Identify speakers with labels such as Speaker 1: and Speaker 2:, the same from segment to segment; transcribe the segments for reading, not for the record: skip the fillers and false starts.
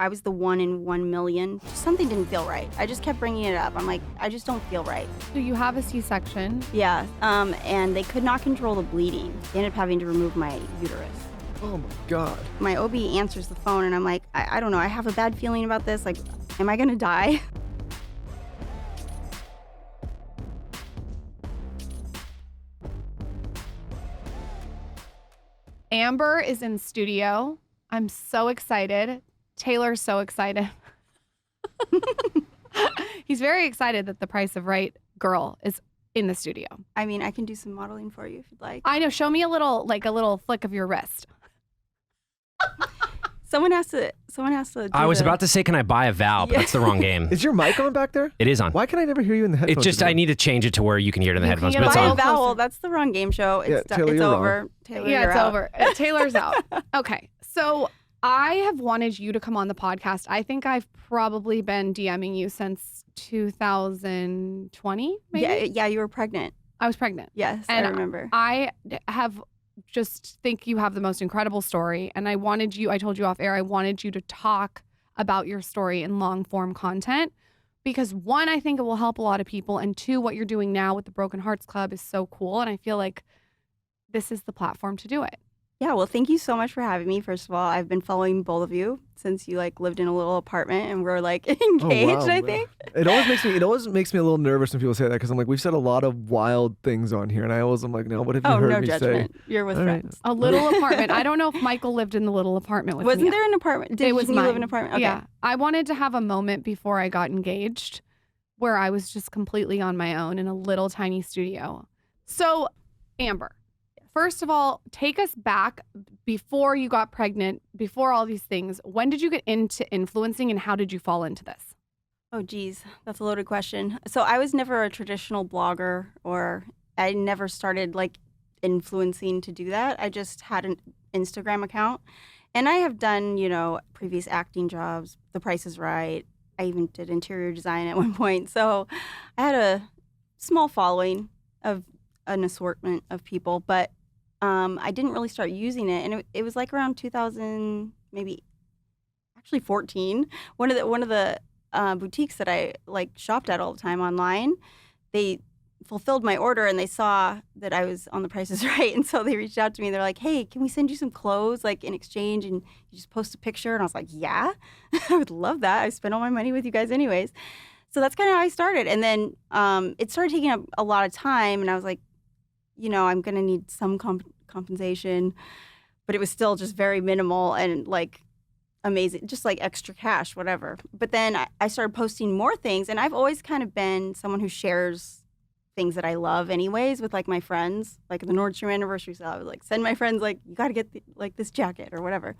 Speaker 1: I was the 1 in 1 million. Something didn't feel right. I just kept bringing it up. I'm like, I just don't feel right.
Speaker 2: So you have a C-section.
Speaker 1: Yeah, and they could not control the bleeding. They ended up having to remove my uterus.
Speaker 3: Oh my God.
Speaker 1: My OB answers the phone and I'm like, I don't know. I have a bad feeling about this. Like, am I gonna die?
Speaker 2: Amber is in studio. I'm so excited. Taylor's so excited. He's very excited that the Price of Right girl is in the studio.
Speaker 1: I mean, I can do some modeling for you if you'd like.
Speaker 2: I know. Show me a little flick of your wrist.
Speaker 1: Someone has to do
Speaker 4: I was about to say, can I buy a vowel? But that's the wrong game.
Speaker 3: Is your mic on back there?
Speaker 4: It is on.
Speaker 3: Why can I never hear you in the headphones?
Speaker 4: It's just, I need to change it to where you can hear it in the headphones, but it's
Speaker 1: buy a
Speaker 4: on.
Speaker 1: vowel. That's the wrong game show. It's,
Speaker 3: Taylor,
Speaker 1: it's
Speaker 3: you're
Speaker 1: over.
Speaker 3: wrong.
Speaker 1: Taylor,
Speaker 2: Yeah,
Speaker 1: you're
Speaker 2: it's
Speaker 1: out.
Speaker 2: over. Taylor's out. Okay. So I have wanted you to come on the podcast. I think I've probably been DMing you since 2020, maybe?
Speaker 1: Yeah, you were pregnant.
Speaker 2: I was pregnant.
Speaker 1: Yes,
Speaker 2: And
Speaker 1: I remember.
Speaker 2: I have just think you have the most incredible story. And I told you off air, I wanted you to talk about your story in long form content because one, I think it will help a lot of people. And two, what you're doing now with the Broken Hearts Club is so cool. And I feel like this is the platform to do it.
Speaker 1: Yeah, well, thank you so much for having me. First of all, I've been following both of you since you lived in a little apartment and we're engaged, I think.
Speaker 3: It always makes me a little nervous when people say that because I'm like, we've said a lot of wild things on here, and I'm like, no, what have you heard
Speaker 1: no
Speaker 3: me
Speaker 1: judgment.
Speaker 3: say?
Speaker 1: You're with
Speaker 3: All right.
Speaker 1: friends.
Speaker 2: A little apartment. I don't know if Michael lived in the little apartment with me.
Speaker 1: Wasn't there an apartment? Did
Speaker 2: It was
Speaker 1: you live
Speaker 2: mine.
Speaker 1: in an apartment? Okay.
Speaker 2: Yeah. I wanted to have a moment before I got engaged where I was just completely on my own in a little tiny studio. So, Amber, first of all, take us back before you got pregnant, before all these things. When did you get into influencing and how did you fall into this?
Speaker 1: Oh, geez. That's a loaded question. So I was never a traditional blogger or I never started influencing to do that. I just had an Instagram account and I have done, previous acting jobs. The Price is Right. I even did interior design at one point. So I had a small following of an assortment of people, but I didn't really start using it. And it was around 2000, maybe actually 14. One of the boutiques that I shopped at all the time online, they fulfilled my order and they saw that I was on The Price is Right. And so they reached out to me. They're like, hey, can we send you some clothes in exchange and you just post a picture? And I was like, yeah, I would love that. I spent all my money with you guys anyways. So that's kind of how I started. And then it started taking up a lot of time and I was like, I'm going to need some compensation, but it was still just very minimal and amazing, just extra cash, whatever. But then I started posting more things and I've always kind of been someone who shares things that I love anyways with my friends, the Nordstrom anniversary sale. I would send my friends you got to get this jacket or whatever.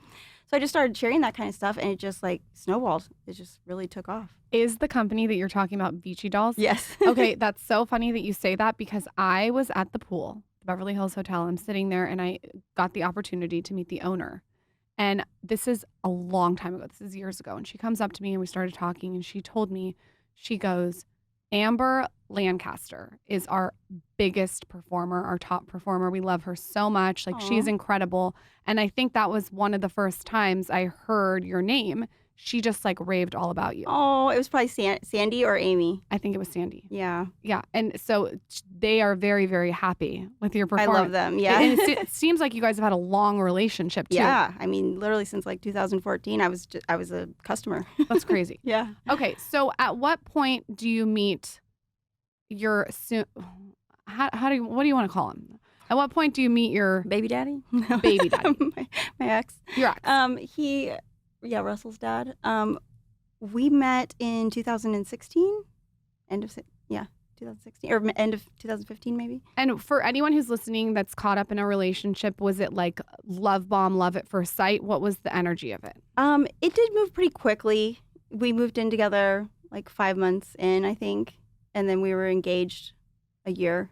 Speaker 1: So I just started sharing that kind of stuff and it just snowballed. It just really took off.
Speaker 2: Is the company that you're talking about Vici Dolls?
Speaker 1: Yes.
Speaker 2: Okay, that's so funny that you say that because I was at the pool, the Beverly Hills Hotel. I'm sitting there and I got the opportunity to meet the owner. And this is a long time ago. This is years ago. And she comes up to me and we started talking and she told me, she goes, Amber Lancaster is our biggest performer, our top performer. We love her so much. She's incredible. And I think that was one of the first times I heard your name. She just raved all about you.
Speaker 1: Oh, it was probably Sandy or Amy.
Speaker 2: I think it was Sandy.
Speaker 1: Yeah.
Speaker 2: Yeah. And so they are very, very happy with your performance.
Speaker 1: I love them. Yeah.
Speaker 2: And it seems like you guys have had a long relationship too.
Speaker 1: Yeah. I mean, literally since 2014, I was a customer.
Speaker 2: That's crazy.
Speaker 1: Yeah.
Speaker 2: Okay. So at what point do you meet your what do you want to call him? At what point do you meet your
Speaker 1: baby daddy?
Speaker 2: Baby daddy.
Speaker 1: my ex.
Speaker 2: Your ex.
Speaker 1: Russell's dad. We met in 2016, 2016 or end of 2015 maybe.
Speaker 2: And for anyone who's listening that's caught up in a relationship, was it love bomb, love at first sight? What was the energy of it?
Speaker 1: It did move pretty quickly. We moved in together 5 months in, I think, and then we were engaged a year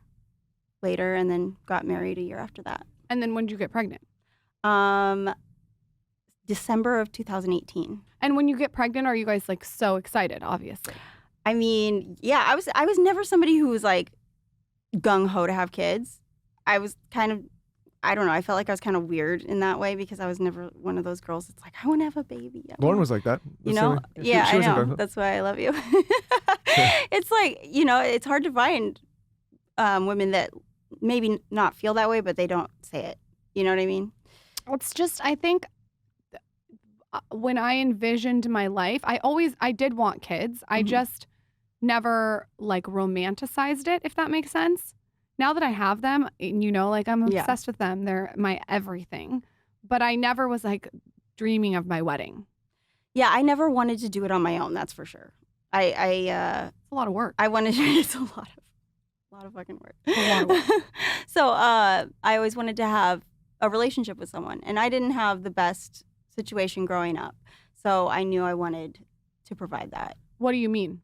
Speaker 1: later and then got married a year after that.
Speaker 2: And then when did you get pregnant?
Speaker 1: December of 2018.
Speaker 2: And when you get pregnant, are you guys so excited, obviously?
Speaker 1: I mean, yeah, I was never somebody who was gung-ho to have kids. I was kind of I don't know. I felt like I was kind of weird in that way because I was never one of those girls that's like, I want to have a baby.
Speaker 3: Lauren was like that.
Speaker 1: You
Speaker 3: That's
Speaker 1: know?
Speaker 3: the-
Speaker 1: Yeah,
Speaker 3: she
Speaker 1: I
Speaker 3: wasn't
Speaker 1: know.
Speaker 3: going-
Speaker 1: That's why I love you. It's like, it's hard to find women that maybe not feel that way, but they don't say it. You know what I mean?
Speaker 2: It's just, I think when I envisioned my life, I did want kids. I
Speaker 1: Mhm.
Speaker 2: just never like romanticized it, if that makes sense. Now that I have them, and like I'm
Speaker 1: Yeah.
Speaker 2: obsessed with them. They're my everything. But I never was like dreaming of my wedding.
Speaker 1: Yeah, I never wanted to do it on my own. That's for sure.
Speaker 2: It's a lot of work.
Speaker 1: I wanted it's a lot of fucking work.
Speaker 2: A lot of work.
Speaker 1: So I always wanted to have a relationship with someone, and I didn't have the best situation growing up, so I knew I wanted to provide that.
Speaker 2: What do you mean?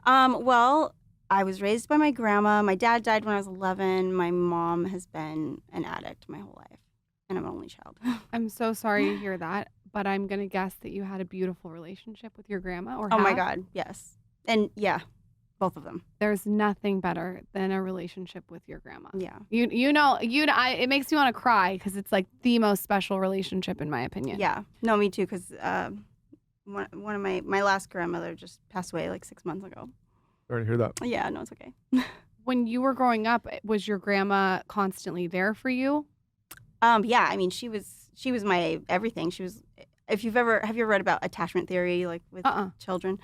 Speaker 1: Well, I was raised by my grandma. My dad died when I was 11. My mom has been an addict my whole life, and I'm an only child.
Speaker 2: I'm so sorry to hear that, but I'm gonna guess that you had a beautiful relationship with your grandma, or
Speaker 1: Oh my
Speaker 2: have.
Speaker 1: God, yes, and yeah, both of them.
Speaker 2: There's nothing better than a relationship with your grandma.
Speaker 1: Yeah.
Speaker 2: It makes me want to cry because it's like the most special relationship in my opinion.
Speaker 1: Yeah, no, me too. Because one of my last grandmother just passed away like 6 months ago.
Speaker 3: Sorry to hear that.
Speaker 1: Yeah, no, it's okay.
Speaker 2: When you were growing up, was your grandma constantly there for you?
Speaker 1: Yeah, I mean, she was my everything. She was. Have you ever read about attachment theory, like with children?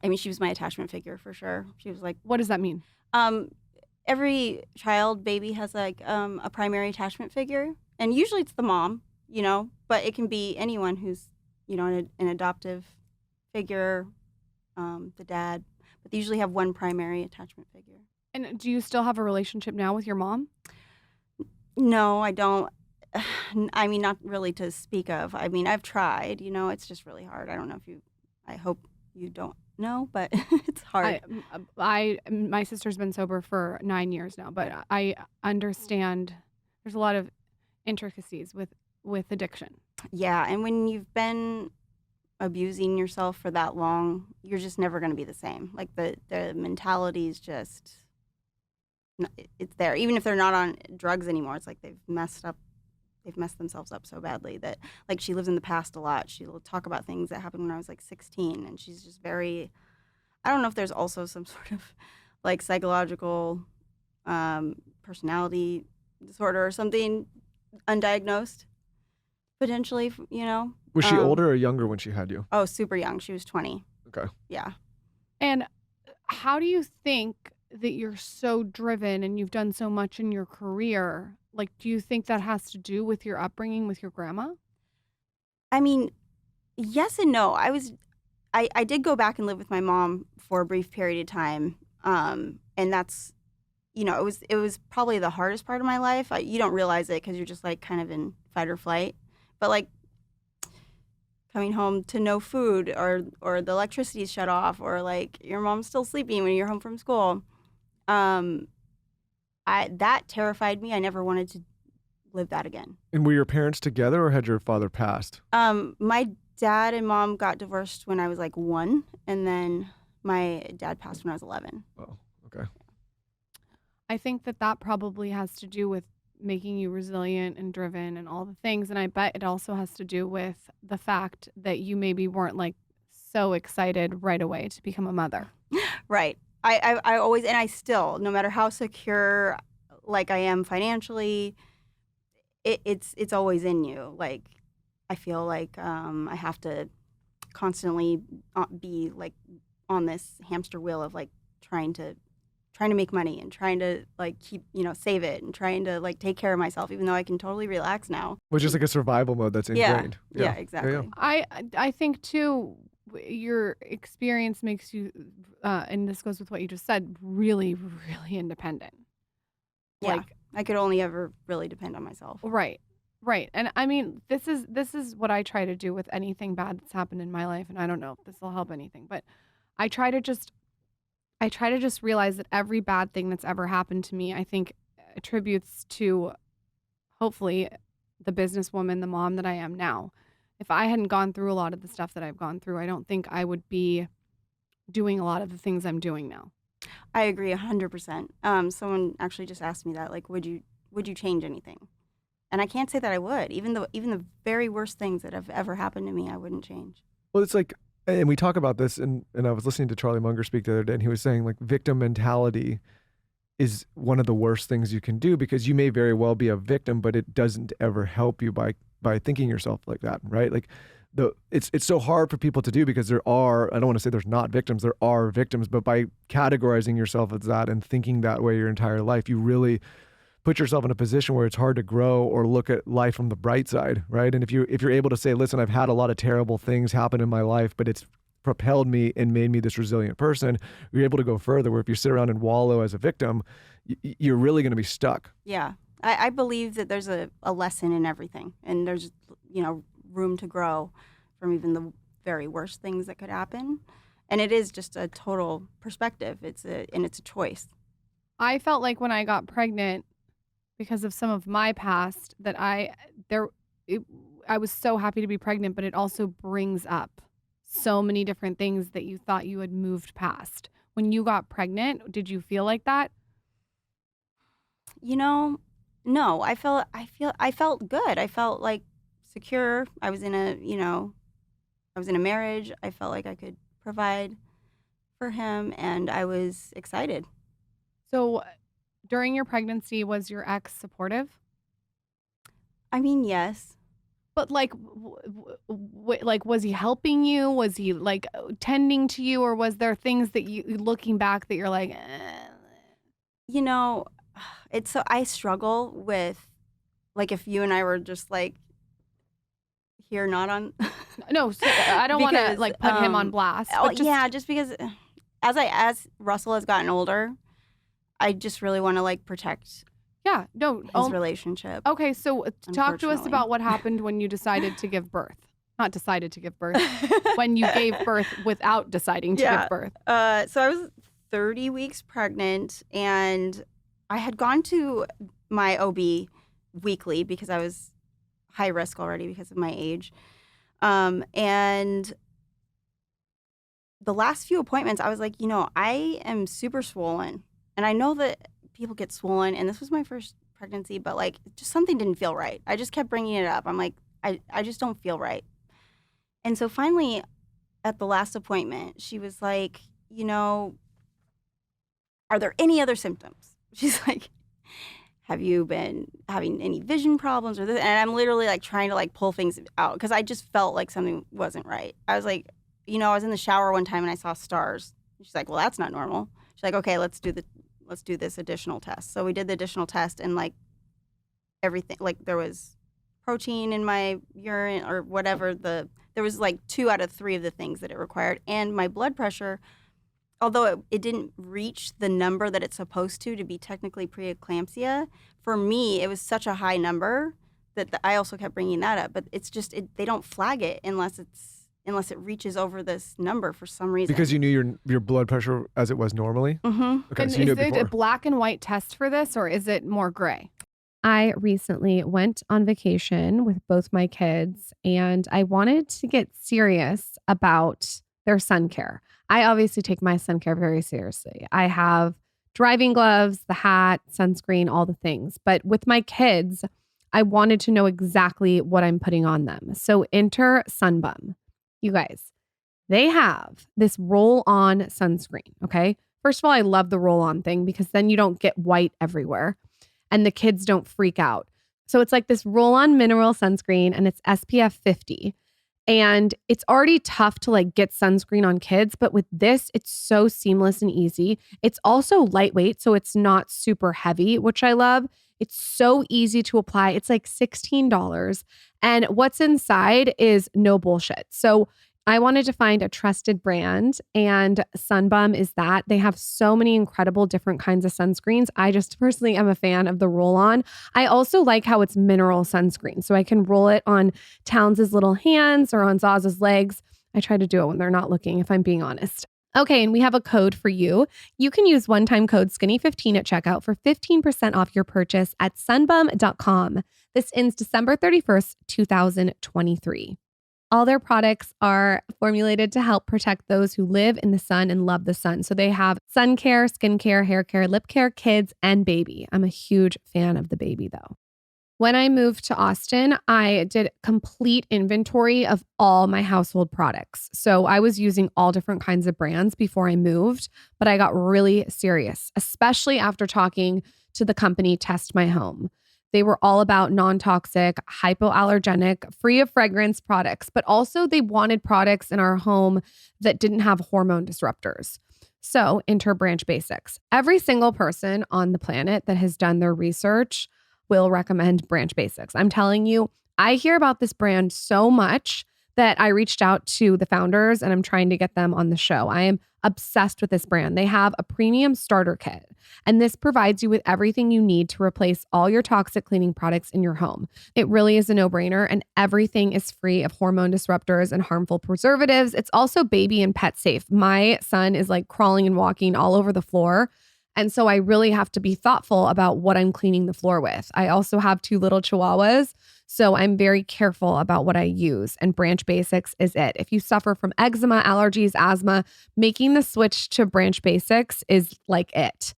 Speaker 1: I mean, she was my attachment figure for sure. She was like,
Speaker 2: What does that mean?
Speaker 1: every baby has like a primary attachment figure, and usually it's the mom, but it can be anyone who's, an adoptive figure, the dad, but they usually have one primary attachment figure.
Speaker 2: And do you still have a relationship now with your mom?
Speaker 1: No, I don't. I mean, not really to speak of. I mean, I've tried, it's just really hard. I don't know I hope you don't know, but it's hard.
Speaker 2: My sister's been sober for 9 years now, but I understand there's a lot of intricacies with addiction.
Speaker 1: Yeah, and when you've been abusing yourself for that long, you're just never going to be the same. Like the mentality is just, it's there. Even if they're not on drugs anymore, it's like they've messed themselves up so badly that, like, she lives in the past a lot. She'll talk about things that happened when I was like 16, and she's just very, I don't know if there's also some sort of like psychological personality disorder or something undiagnosed, potentially,
Speaker 3: Was she older or younger when she had you?
Speaker 1: Oh, super young. She was 20.
Speaker 3: Okay.
Speaker 1: Yeah.
Speaker 2: And how do you think that you're so driven and you've done so much in your career? Like, do you think that has to do with your upbringing with your grandma? I
Speaker 1: mean, yes and no. I did go back and live with my mom for a brief period of time, and that's, it was probably the hardest part of my life. You don't realize it because you're just like kind of in fight or flight, but like coming home to no food or the electricity's shut off or like your mom's still sleeping when you're home from school. That terrified me. I never wanted to live that again.
Speaker 3: And were your parents together or had your father passed?
Speaker 1: My dad and mom got divorced when I was like 1, and then my dad passed when I was 11.
Speaker 3: Oh, okay.
Speaker 2: I think that probably has to do with making you resilient and driven and all the things. And I bet it also has to do with the fact that you maybe weren't like so excited right away to become a mother.
Speaker 1: Right. I always, and I still, no matter how secure like I am financially, it's always in you. Like, I feel like I have to constantly be like on this hamster wheel of like trying to make money and trying to like keep, save it and trying to like take care of myself, even though I can totally relax now.
Speaker 3: Which is like a survival mode that's ingrained.
Speaker 1: Yeah, exactly.
Speaker 3: Yeah.
Speaker 2: I think too, your experience makes you, and this goes with what you just said, really, really independent.
Speaker 1: Yeah,
Speaker 2: Like,
Speaker 1: I could only ever really depend on myself.
Speaker 2: right. And I mean, this is what I try to do with anything bad that's happened in my life. And I don't know if this will help anything, but I try to just realize that every bad thing that's ever happened to me, I think attributes to hopefully the businesswoman, the mom that I am now. If I hadn't gone through a lot of the stuff that I've gone through, I don't think I would be doing a lot of the things I'm doing now.
Speaker 1: I agree 100%. Someone actually just asked me that, like, would you would you change anything? And I can't say that I would. Even the very worst things that have ever happened to me, I wouldn't change.
Speaker 3: Well, it's like, and we talk about this, and I was listening to Charlie Munger speak the other day, and he was saying like victim mentality is one of the worst things you can do, because you may very well be a victim, but it doesn't ever help you by thinking yourself like that, right? Like it's so hard for people to do, because there are, I don't want to say there's not victims, there are victims, but by categorizing yourself as that and thinking that way your entire life, you really put yourself in a position where it's hard to grow or look at life from the bright side, right? And if you're able to say, listen, I've had a lot of terrible things happen in my life, but it's propelled me and made me this resilient person, you're able to go further. Where if you sit around and wallow as a victim, you're really going to be stuck.
Speaker 1: Yeah. I believe that there's a lesson in everything, and there's, room to grow from even the very worst things that could happen. And it is just a total perspective. It's a choice.
Speaker 2: I felt like when I got pregnant, because of some of my past, that I was so happy to be pregnant, but it also brings up so many different things that you thought you had moved past. When you got pregnant, did you feel like that?
Speaker 1: No, I felt good. I felt like secure. I was in a marriage. I felt like I could provide for him, and I was excited.
Speaker 2: So during your pregnancy, was your ex supportive?
Speaker 1: I mean, yes.
Speaker 2: But like, was he helping you? Was he like tending to you, or was there things that you, looking back, that you're like,
Speaker 1: I struggle with, like, if you and I were just like here, not on.
Speaker 2: No, so I don't want to like put him on blast. But
Speaker 1: just because as Russell has gotten older, I just really want to like protect his relationship.
Speaker 2: Okay, so talk to us about what happened when you decided to give birth. Not decided to give birth. When you gave birth without deciding to give birth.
Speaker 1: So I was 30 weeks pregnant, and I had gone to my OB weekly because I was high risk already because of my age. And the last few appointments, I was like, I am super swollen. And I know that people get swollen, and this was my first pregnancy, but like just something didn't feel right. I just kept bringing it up. I'm like, I just don't feel right. And so finally, at the last appointment, she was like, are there any other symptoms? She's like, have you been having any vision problems or this? And I'm literally like trying to like pull things out, because I just felt like something wasn't right. I was like, I was in the shower one time and I saw stars. She's like, well, that's not normal. She's like, okay, let's do this additional test. So we did the additional test, and like everything, like there was protein in my urine or whatever. There was like 2 out of 3 of the things that it required. And my blood pressure, although it didn't reach the number that it's supposed to be technically preeclampsia, for me, it was such a high number that I also kept bringing that up. But it's just, they don't flag it unless it reaches over this number for some reason.
Speaker 3: Because you knew your blood pressure as it was normally?
Speaker 1: Mm-hmm.
Speaker 3: Okay,
Speaker 2: and
Speaker 3: so you knew
Speaker 2: is
Speaker 3: it
Speaker 2: it
Speaker 3: before.
Speaker 2: a black and white test for this, or is it more gray? I recently went on vacation with both my kids, and I wanted to get serious about their sun care. I obviously take my sun care very seriously. I have driving gloves, the hat, sunscreen, all the things. But with my kids, I wanted to know exactly what I'm putting on them. So enter Sunbum. You guys, they have this roll-on sunscreen, okay? First of all, I love the roll-on thing, because then you don't get white everywhere and the kids don't freak out. So it's like this roll-on mineral sunscreen, and it's SPF 50. And it's already tough to like get sunscreen on kids, but with this, it's so seamless and easy. It's also lightweight, so it's not super heavy, which I love. It's so easy to apply. It's like $16. And what's inside is no bullshit. So I wanted to find a trusted brand, and Sunbum is that. They have so many incredible different kinds of sunscreens. I just personally am a fan of the roll-on. I also like how it's mineral sunscreen, so I can roll it on Towns' little hands or on Zaz's legs. I try to do it when they're not looking, if I'm being honest. Okay, and we have a code for you. You can use one-time code SKINNY15 at checkout for 15% off your purchase at sunbum.com. This ends December 31st, 2023. All their products are formulated to help protect those who live in the sun and love the sun. So they have sun care, skin care, hair care, lip care, kids, and baby. I'm a huge fan of the baby though. When I moved to Austin, I did complete inventory of all my household products. So I was using all different kinds of brands before I moved, but I got really serious, especially after talking to the company Test My Home. They were all about non-toxic, hypoallergenic, free of fragrance products, but also they wanted products in our home that didn't have hormone disruptors. So enter Branch Basics. Every single person on the planet that has done their research will recommend Branch Basics. I'm telling you, I hear about this brand so much that I reached out to the founders and I'm trying to get them on the show. I am obsessed with this brand. They have a premium starter kit, and this provides you with everything you need to replace all your toxic cleaning products in your home. It really is a no-brainer, and everything is free of hormone disruptors and harmful preservatives. It's also baby and pet safe. My son is like crawling and walking all over the floor. And so I really have to be thoughtful about what I'm cleaning the floor with. I also have 2 little chihuahuas, so I'm very careful about what I use. And Branch Basics is it. If you suffer from eczema, allergies, asthma, making the switch to Branch Basics is like it.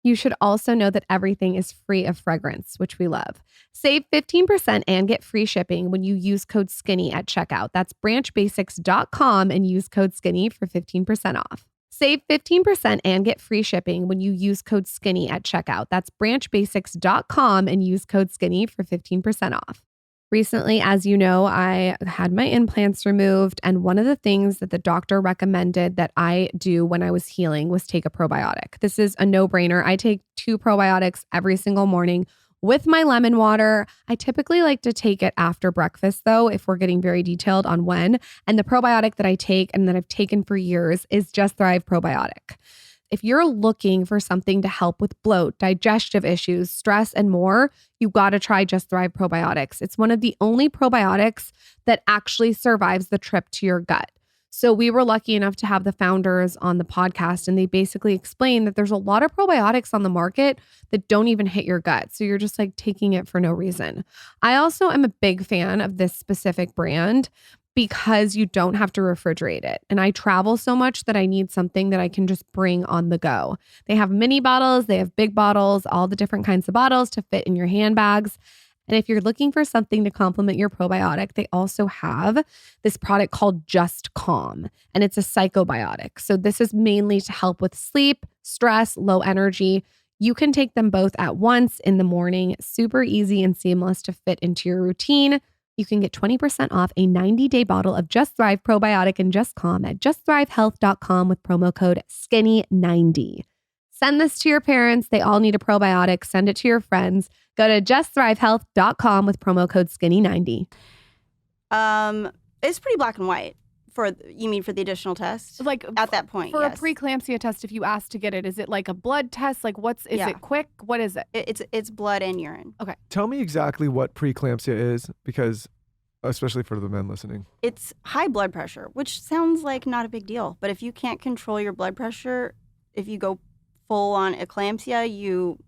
Speaker 2: You should also know that everything is free of fragrance, which we love. Save 15% and get free shipping when you use code SKINNY at checkout. That's branchbasics.com and use code SKINNY for 15% off. Save 15% and get free shipping when you use code SKINNY at checkout. That's branchbasics.com and use code SKINNY for 15% off. Recently, as you know, I had my implants removed, and one of the things that the doctor recommended that I do when I was healing was take a probiotic. This is a no-brainer. I take 2 probiotics every single morning with my lemon water. I typically like to take it after breakfast though, if we're getting very detailed on when. And the probiotic that I take and that I've taken for years is Just Thrive Probiotic. If you're looking for something to help with bloat, digestive issues, stress, and more, you got to try Just Thrive Probiotics. It's one of the only probiotics that actually survives the trip to your gut. So we were lucky enough to have the founders on the podcast, and they basically explained that there's a lot of probiotics on the market that don't even hit your gut. So you're just like taking it for no reason. I also am a big fan of this specific brand because you don't have to refrigerate it. And I travel so much that I need something that I can just bring on the go. They have mini bottles, they have big bottles, all the different kinds of bottles to fit in your handbags. And if you're looking for something to complement your probiotic, they also have this product called Just Calm, and it's a psychobiotic. So this is mainly to help with sleep, stress, low energy. You can take them both at once in the morning, super easy and seamless to fit into your routine. You can get 20% off a 90-day bottle of Just Thrive Probiotic and Just Calm at justthrivehealth.com with promo code SKINNY90. Send this to your parents. They all need a probiotic. Send it to your friends. Go to justthrivehealth.com with promo code SKINNY90.
Speaker 1: It's pretty black and white. You mean for the additional test?
Speaker 2: Like
Speaker 1: at that point,
Speaker 2: for
Speaker 1: yes.
Speaker 2: a preeclampsia test, if you ask to get it, is it like a blood test? Like is it quick? What is it?
Speaker 1: It's blood and urine.
Speaker 2: Okay.
Speaker 3: Tell me exactly what preeclampsia is, because especially for the men listening.
Speaker 1: It's high blood pressure, which sounds like not a big deal. But if you can't control your blood pressure, if you go full on eclampsia, you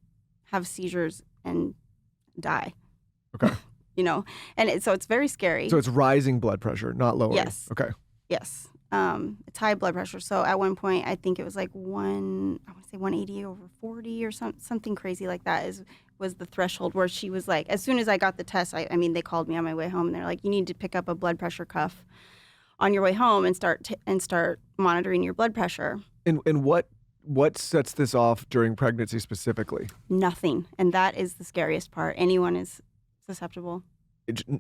Speaker 1: have seizures and die.
Speaker 3: Okay.
Speaker 1: And so it's very scary.
Speaker 3: So it's rising blood pressure, not lowering.
Speaker 1: Yes.
Speaker 3: Okay.
Speaker 1: Yes. It's high blood pressure. So at one point, I think it was like 180 over 40 or something crazy like that was the threshold where she was like, as soon as I got the test, I mean, they called me on my way home and they're like, you need to pick up a blood pressure cuff on your way home and start monitoring your blood pressure.
Speaker 3: And what sets this off during pregnancy specifically?
Speaker 1: Nothing. And that is the scariest part. Anyone is susceptible.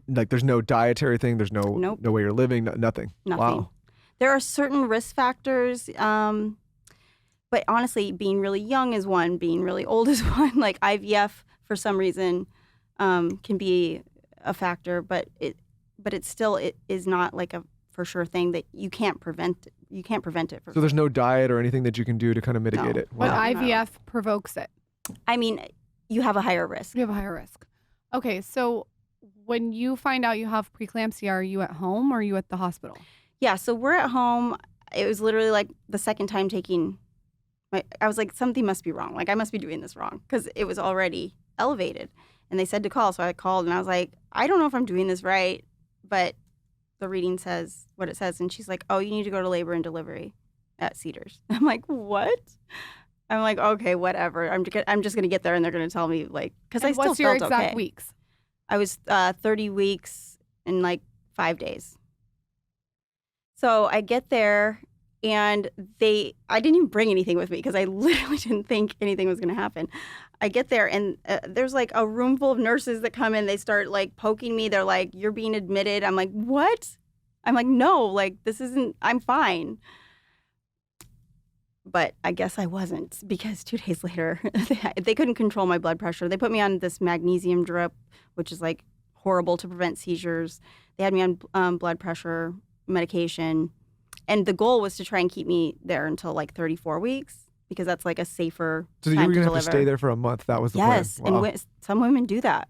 Speaker 3: Like there's no dietary thing, there's no way you're living, nothing.
Speaker 1: Nothing.
Speaker 3: Wow.
Speaker 1: There are certain risk factors, but honestly, being really young is one, being really old is one. Like IVF, for some reason, can be a factor, but it is not like a for sure thing that you can't prevent. You can't prevent it.
Speaker 3: So there's no diet or anything that you can do to kind of mitigate it.
Speaker 2: But
Speaker 3: Wow.
Speaker 2: IVF provokes it.
Speaker 1: I mean, you have a higher risk.
Speaker 2: You have a higher risk. Okay, so when you find out you have preeclampsia, are you at home or are you at the hospital?
Speaker 1: Yeah, so we're at home. It was literally like the second time taking. I was like, something must be wrong. Like I must be doing this wrong because it was already elevated. And they said to call, so I called and I was like, I don't know if I'm doing this right, but the reading says what it says, and she's like, "Oh, you need to go to labor and delivery at Cedars." I'm like, "What?" I'm like, "Okay, whatever. I'm just gonna get there, and they're gonna tell me like because I
Speaker 2: And
Speaker 1: still
Speaker 2: what's your
Speaker 1: felt
Speaker 2: exact
Speaker 1: okay.
Speaker 2: weeks?
Speaker 1: I was 30 weeks in like 5 days. So I get there, and I didn't even bring anything with me because I literally didn't think anything was going to happen. I get there, and there's like a room full of nurses that come in. They start like poking me. They're like, "You're being admitted." I'm like, "What?" I'm like, "No, like this isn't, I'm fine." But I guess I wasn't because 2 days later, they couldn't control my blood pressure. They put me on this magnesium drip, which is like horrible to prevent seizures. They had me on blood pressure medication. And the goal was to try and keep me there until like 34 weeks because that's like a safer
Speaker 3: So you
Speaker 1: time
Speaker 3: were
Speaker 1: to
Speaker 3: gonna have to
Speaker 1: deliver.
Speaker 3: stay there for a month. That was the
Speaker 1: Yes,
Speaker 3: plan. Wow.
Speaker 1: and some women do that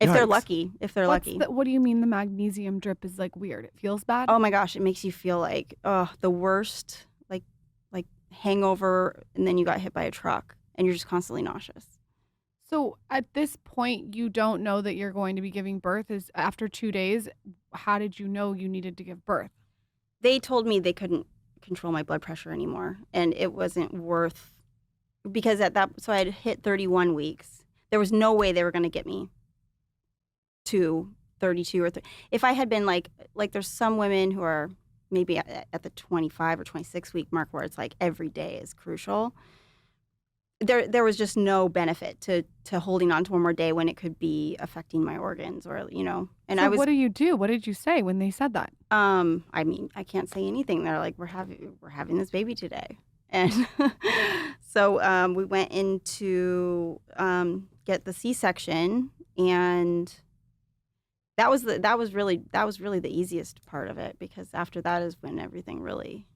Speaker 1: if they're
Speaker 3: Yikes.
Speaker 1: lucky. If they're lucky.
Speaker 2: What do you mean the magnesium drip is like weird? It feels bad?
Speaker 1: Oh my gosh, it makes you feel like the worst, like hangover, and then you got hit by a truck, and you're just constantly nauseous.
Speaker 2: So at this point, you don't know that you're going to be giving birth. Is after 2 days, how did you know you needed to give birth?
Speaker 1: They told me they couldn't control my blood pressure anymore, and it wasn't worth because so I had hit 31 weeks. There was no way they were going to get me to 32 or 30. If I had been like there's some women who are maybe at the 25 or 26 week mark where it's like every day is crucial. There was just no benefit to holding on to one more day when it could be affecting my organs or And
Speaker 2: So what do you do? What did you say when they said that?
Speaker 1: I mean, I can't say anything. They're like, we're having this baby today. And so we went in to get the C-section, and that was really the easiest part of it because after that is when everything really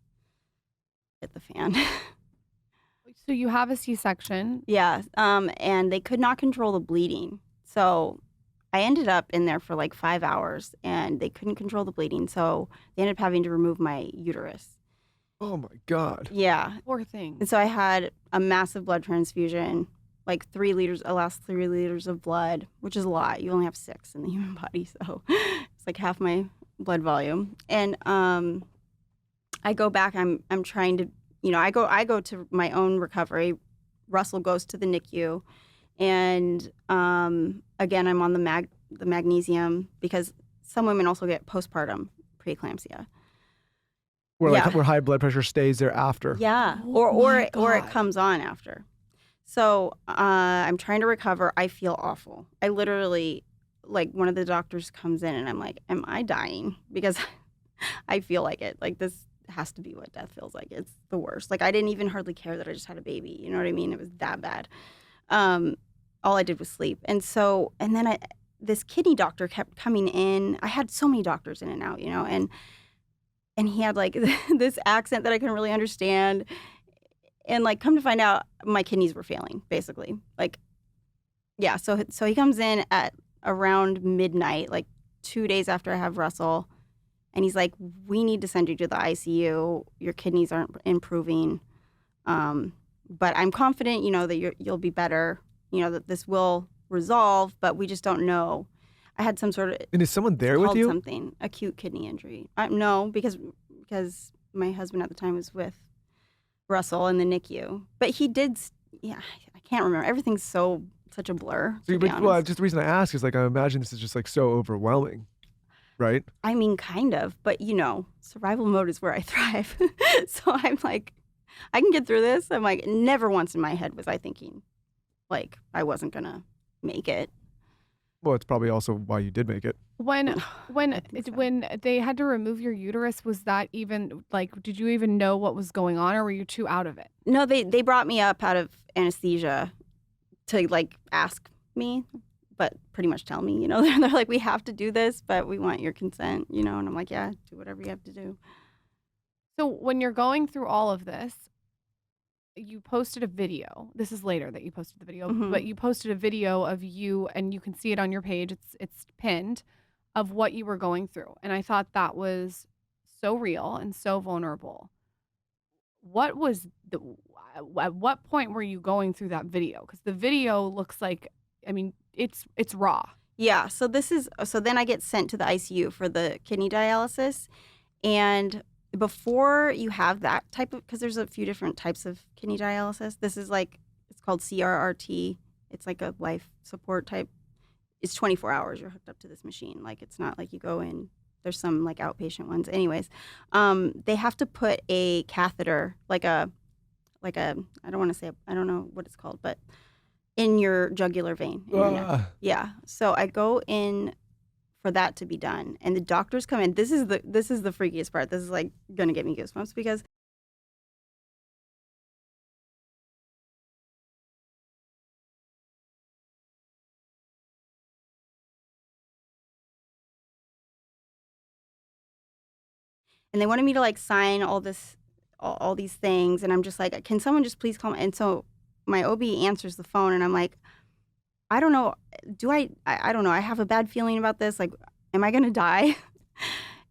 Speaker 1: hit the fan.
Speaker 2: So you have a C-section.
Speaker 1: Yeah, and they could not control the bleeding. So I ended up in there for like 5 hours, and they couldn't control the bleeding. So they ended up having to remove my uterus.
Speaker 3: Oh my God.
Speaker 1: Yeah.
Speaker 2: Poor thing.
Speaker 1: And so I had a massive blood transfusion, like 3 liters, the last 3 liters of blood, which is a lot. You only have 6 in the human body. So it's like half my blood volume. And I go back, I'm trying to, I go to my own recovery. Russell goes to the NICU, and again, I'm on the magnesium because some women also get postpartum preeclampsia.
Speaker 3: Where
Speaker 1: Yeah.
Speaker 3: where high blood pressure stays there after.
Speaker 1: Yeah,
Speaker 2: Oh
Speaker 1: or
Speaker 2: my
Speaker 1: it
Speaker 2: God.
Speaker 1: comes on after. So I'm trying to recover. I feel awful. I literally, like, one of the doctors comes in, and I'm like, "Am I dying?" Because I feel like it. Like, this has to be what death feels like. It's the worst. Like, I didn't even hardly care that I just had a baby. You know what I mean? It was that bad. All I did was sleep. And then this kidney doctor kept coming in. I had so many doctors in and out, and he had like this accent that I couldn't really understand. And like, come to find out, my kidneys were failing, basically. Like, yeah. So he comes in at around midnight, like 2 days after I have Russell. And he's like, "We need to send you to the ICU. Your kidneys aren't improving. But I'm confident, that you'll be better, that this will resolve, but we just don't know." I had some sort of,
Speaker 3: And is someone there with
Speaker 1: called
Speaker 3: you?
Speaker 1: something, acute kidney injury. No, because my husband at the time was with Russell in the NICU. But he did, I can't remember. Everything's such a blur, to be honest.
Speaker 3: Well, just the reason I ask is like I imagine this is just like so overwhelming, right?
Speaker 1: I mean, kind of, but survival mode is where I thrive. So I'm like, I can get through this. I'm like, never once in my head was I thinking like I wasn't gonna make it.
Speaker 3: Well, it's probably also why you did make it.
Speaker 2: When
Speaker 1: I think so.
Speaker 2: when they had to remove your uterus, was that even like, did you even know what was going on, or were you too out of it?
Speaker 1: No, they brought me up out of anesthesia to like ask me, but pretty much tell me, they're like, "We have to do this, but we want your consent," and I'm like, "Yeah, do whatever you have to do."
Speaker 2: So when you're going through all of this, you posted a video. This is later that you posted the video,
Speaker 1: Mhm.
Speaker 2: but you posted a video of you, and you can see it on your page. It's pinned, of what you were going through, and I thought that was so real and so vulnerable. What was at what point were you going through that video? Because the video looks like, I mean, it's raw.
Speaker 1: Yeah. So then I get sent to the ICU for the kidney dialysis. And before you have that type of, because there's a few different types of kidney dialysis. This is like, it's called CRRT. It's like a life support type. It's 24 hours. You're hooked up to this machine. Like, it's not like you go in. There's some like outpatient ones. Anyways, they have to put a catheter, like a, I don't want to say, I don't know what it's called, but in your jugular vein. In your neck. Yeah. So I go in for that to be done, and the doctors come in. This is the freakiest part. This is like gonna get me goosebumps because and they wanted me to like sign all these things, and I'm just like, can someone just please call me? And so my OB answers the phone, and I'm like, I don't know. I don't know. I have a bad feeling about this. Like, am I gonna die?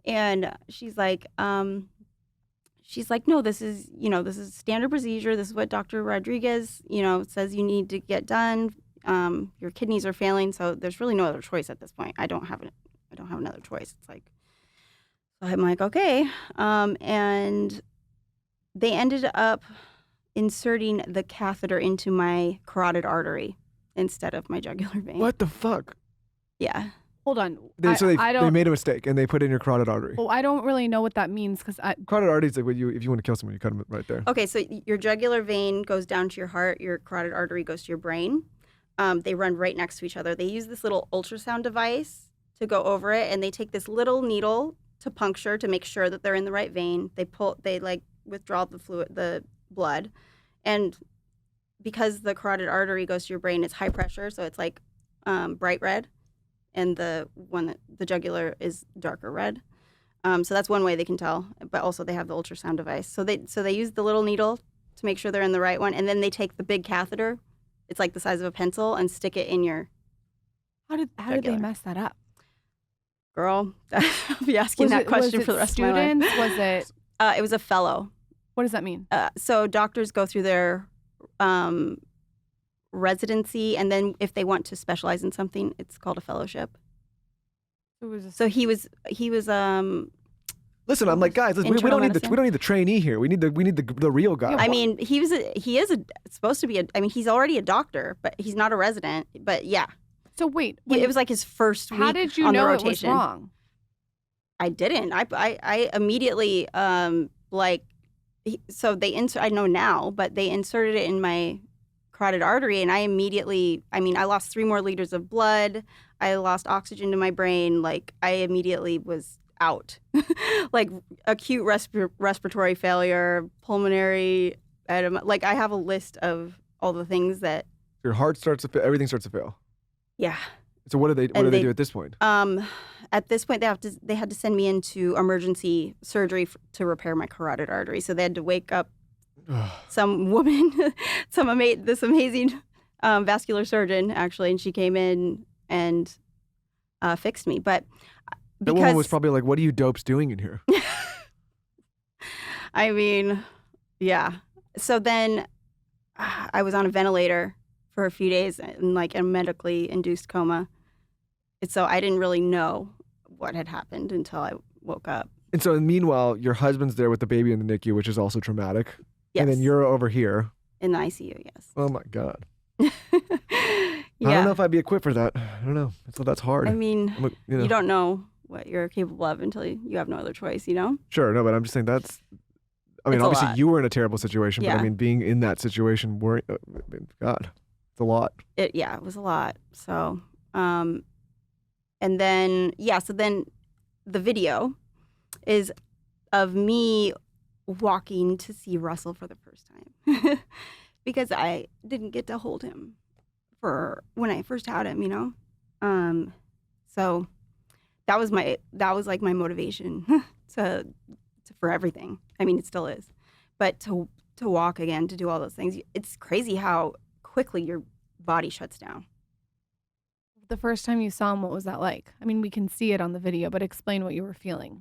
Speaker 1: And she's like, no, this is standard procedure. This is what Dr. Rodriguez, says you need to get done. Your kidneys are failing, so there's really no other choice at this point. I don't have another choice. It's like, I'm like, okay. And they ended up inserting the catheter into my carotid artery instead of my jugular vein.
Speaker 3: What the fuck?
Speaker 1: Yeah.
Speaker 2: Hold on.
Speaker 3: They made a mistake and they put it in your carotid artery.
Speaker 2: Well, I don't really know what that means because
Speaker 3: carotid artery is like if you want to kill someone, you cut them right there.
Speaker 1: Okay, so your jugular vein goes down to your heart. Your carotid artery goes to your brain. They run right next to each other. They use this little ultrasound device to go over it, and they take this little needle to puncture to make sure that they're in the right vein. They like withdraw the blood, and because the carotid artery goes to your brain, it's high pressure, so it's like bright red, and the jugular is darker red. So that's one way they can tell. But also they have the ultrasound device. So they use the little needle to make sure they're in the right one, and then they take the big catheter. It's like the size of a pencil, and stick it in your.
Speaker 2: How did they mess that up?
Speaker 1: Girl, I'll be asking that question for the rest of my life.
Speaker 2: Was it?
Speaker 1: It was a fellow.
Speaker 2: What does that mean?
Speaker 1: So doctors go through their residency, and then if they want to specialize in something, it's called a fellowship. So he was.
Speaker 3: Listen, I'm like, guys, we don't need the trainee here. We need the real guy.
Speaker 1: I mean, he is supposed to be he's already a doctor, but he's not a resident. But yeah.
Speaker 2: So wait,
Speaker 1: it was like his first week.
Speaker 2: How did you
Speaker 1: on
Speaker 2: know
Speaker 1: the
Speaker 2: it was wrong?
Speaker 1: I didn't. I immediately so I know now, but they inserted it in my carotid artery, and I immediately. I lost 3 more liters of blood. I lost oxygen to my brain. Like, I immediately was out. Like, acute respiratory failure, pulmonary edema. Like, I have a list of all the things that.
Speaker 3: Your heart starts to fail. Everything starts to fail.
Speaker 1: Yeah.
Speaker 3: So what do they do at this point?
Speaker 1: At this point, they had to send me into emergency surgery to repair my carotid artery. So they had to wake up some woman, this amazing vascular surgeon, actually, and she came in and fixed me. But
Speaker 3: that woman was probably like, "What are you dopes doing in here?"
Speaker 1: Yeah. So then I was on a ventilator for a few days in like a medically induced coma. And so I didn't really know what had happened until I woke up.
Speaker 3: And so meanwhile, your husband's there with the baby in the NICU, which is also traumatic.
Speaker 1: Yes.
Speaker 3: And then you're over here.
Speaker 1: In the ICU, yes.
Speaker 3: Oh my God.
Speaker 1: Yeah.
Speaker 3: I don't know if I'd be equipped for that. I don't know. So that's hard.
Speaker 1: You don't know what you're capable of until you have no other choice,
Speaker 3: Sure, no, but I'm just saying
Speaker 1: it's
Speaker 3: obviously you were in a terrible situation,
Speaker 1: yeah.
Speaker 3: But being in that situation, God, it's a lot.
Speaker 1: It was a lot. So, and then, so then the video is of me walking to see Russell for the first time because I didn't get to hold him for when I first had him, So that was like my motivation for everything. It still is, but to walk again, to do all those things, it's crazy how quickly your body shuts down.
Speaker 2: The first time you saw him, what was that like? We can see it on the video, but explain what you were feeling.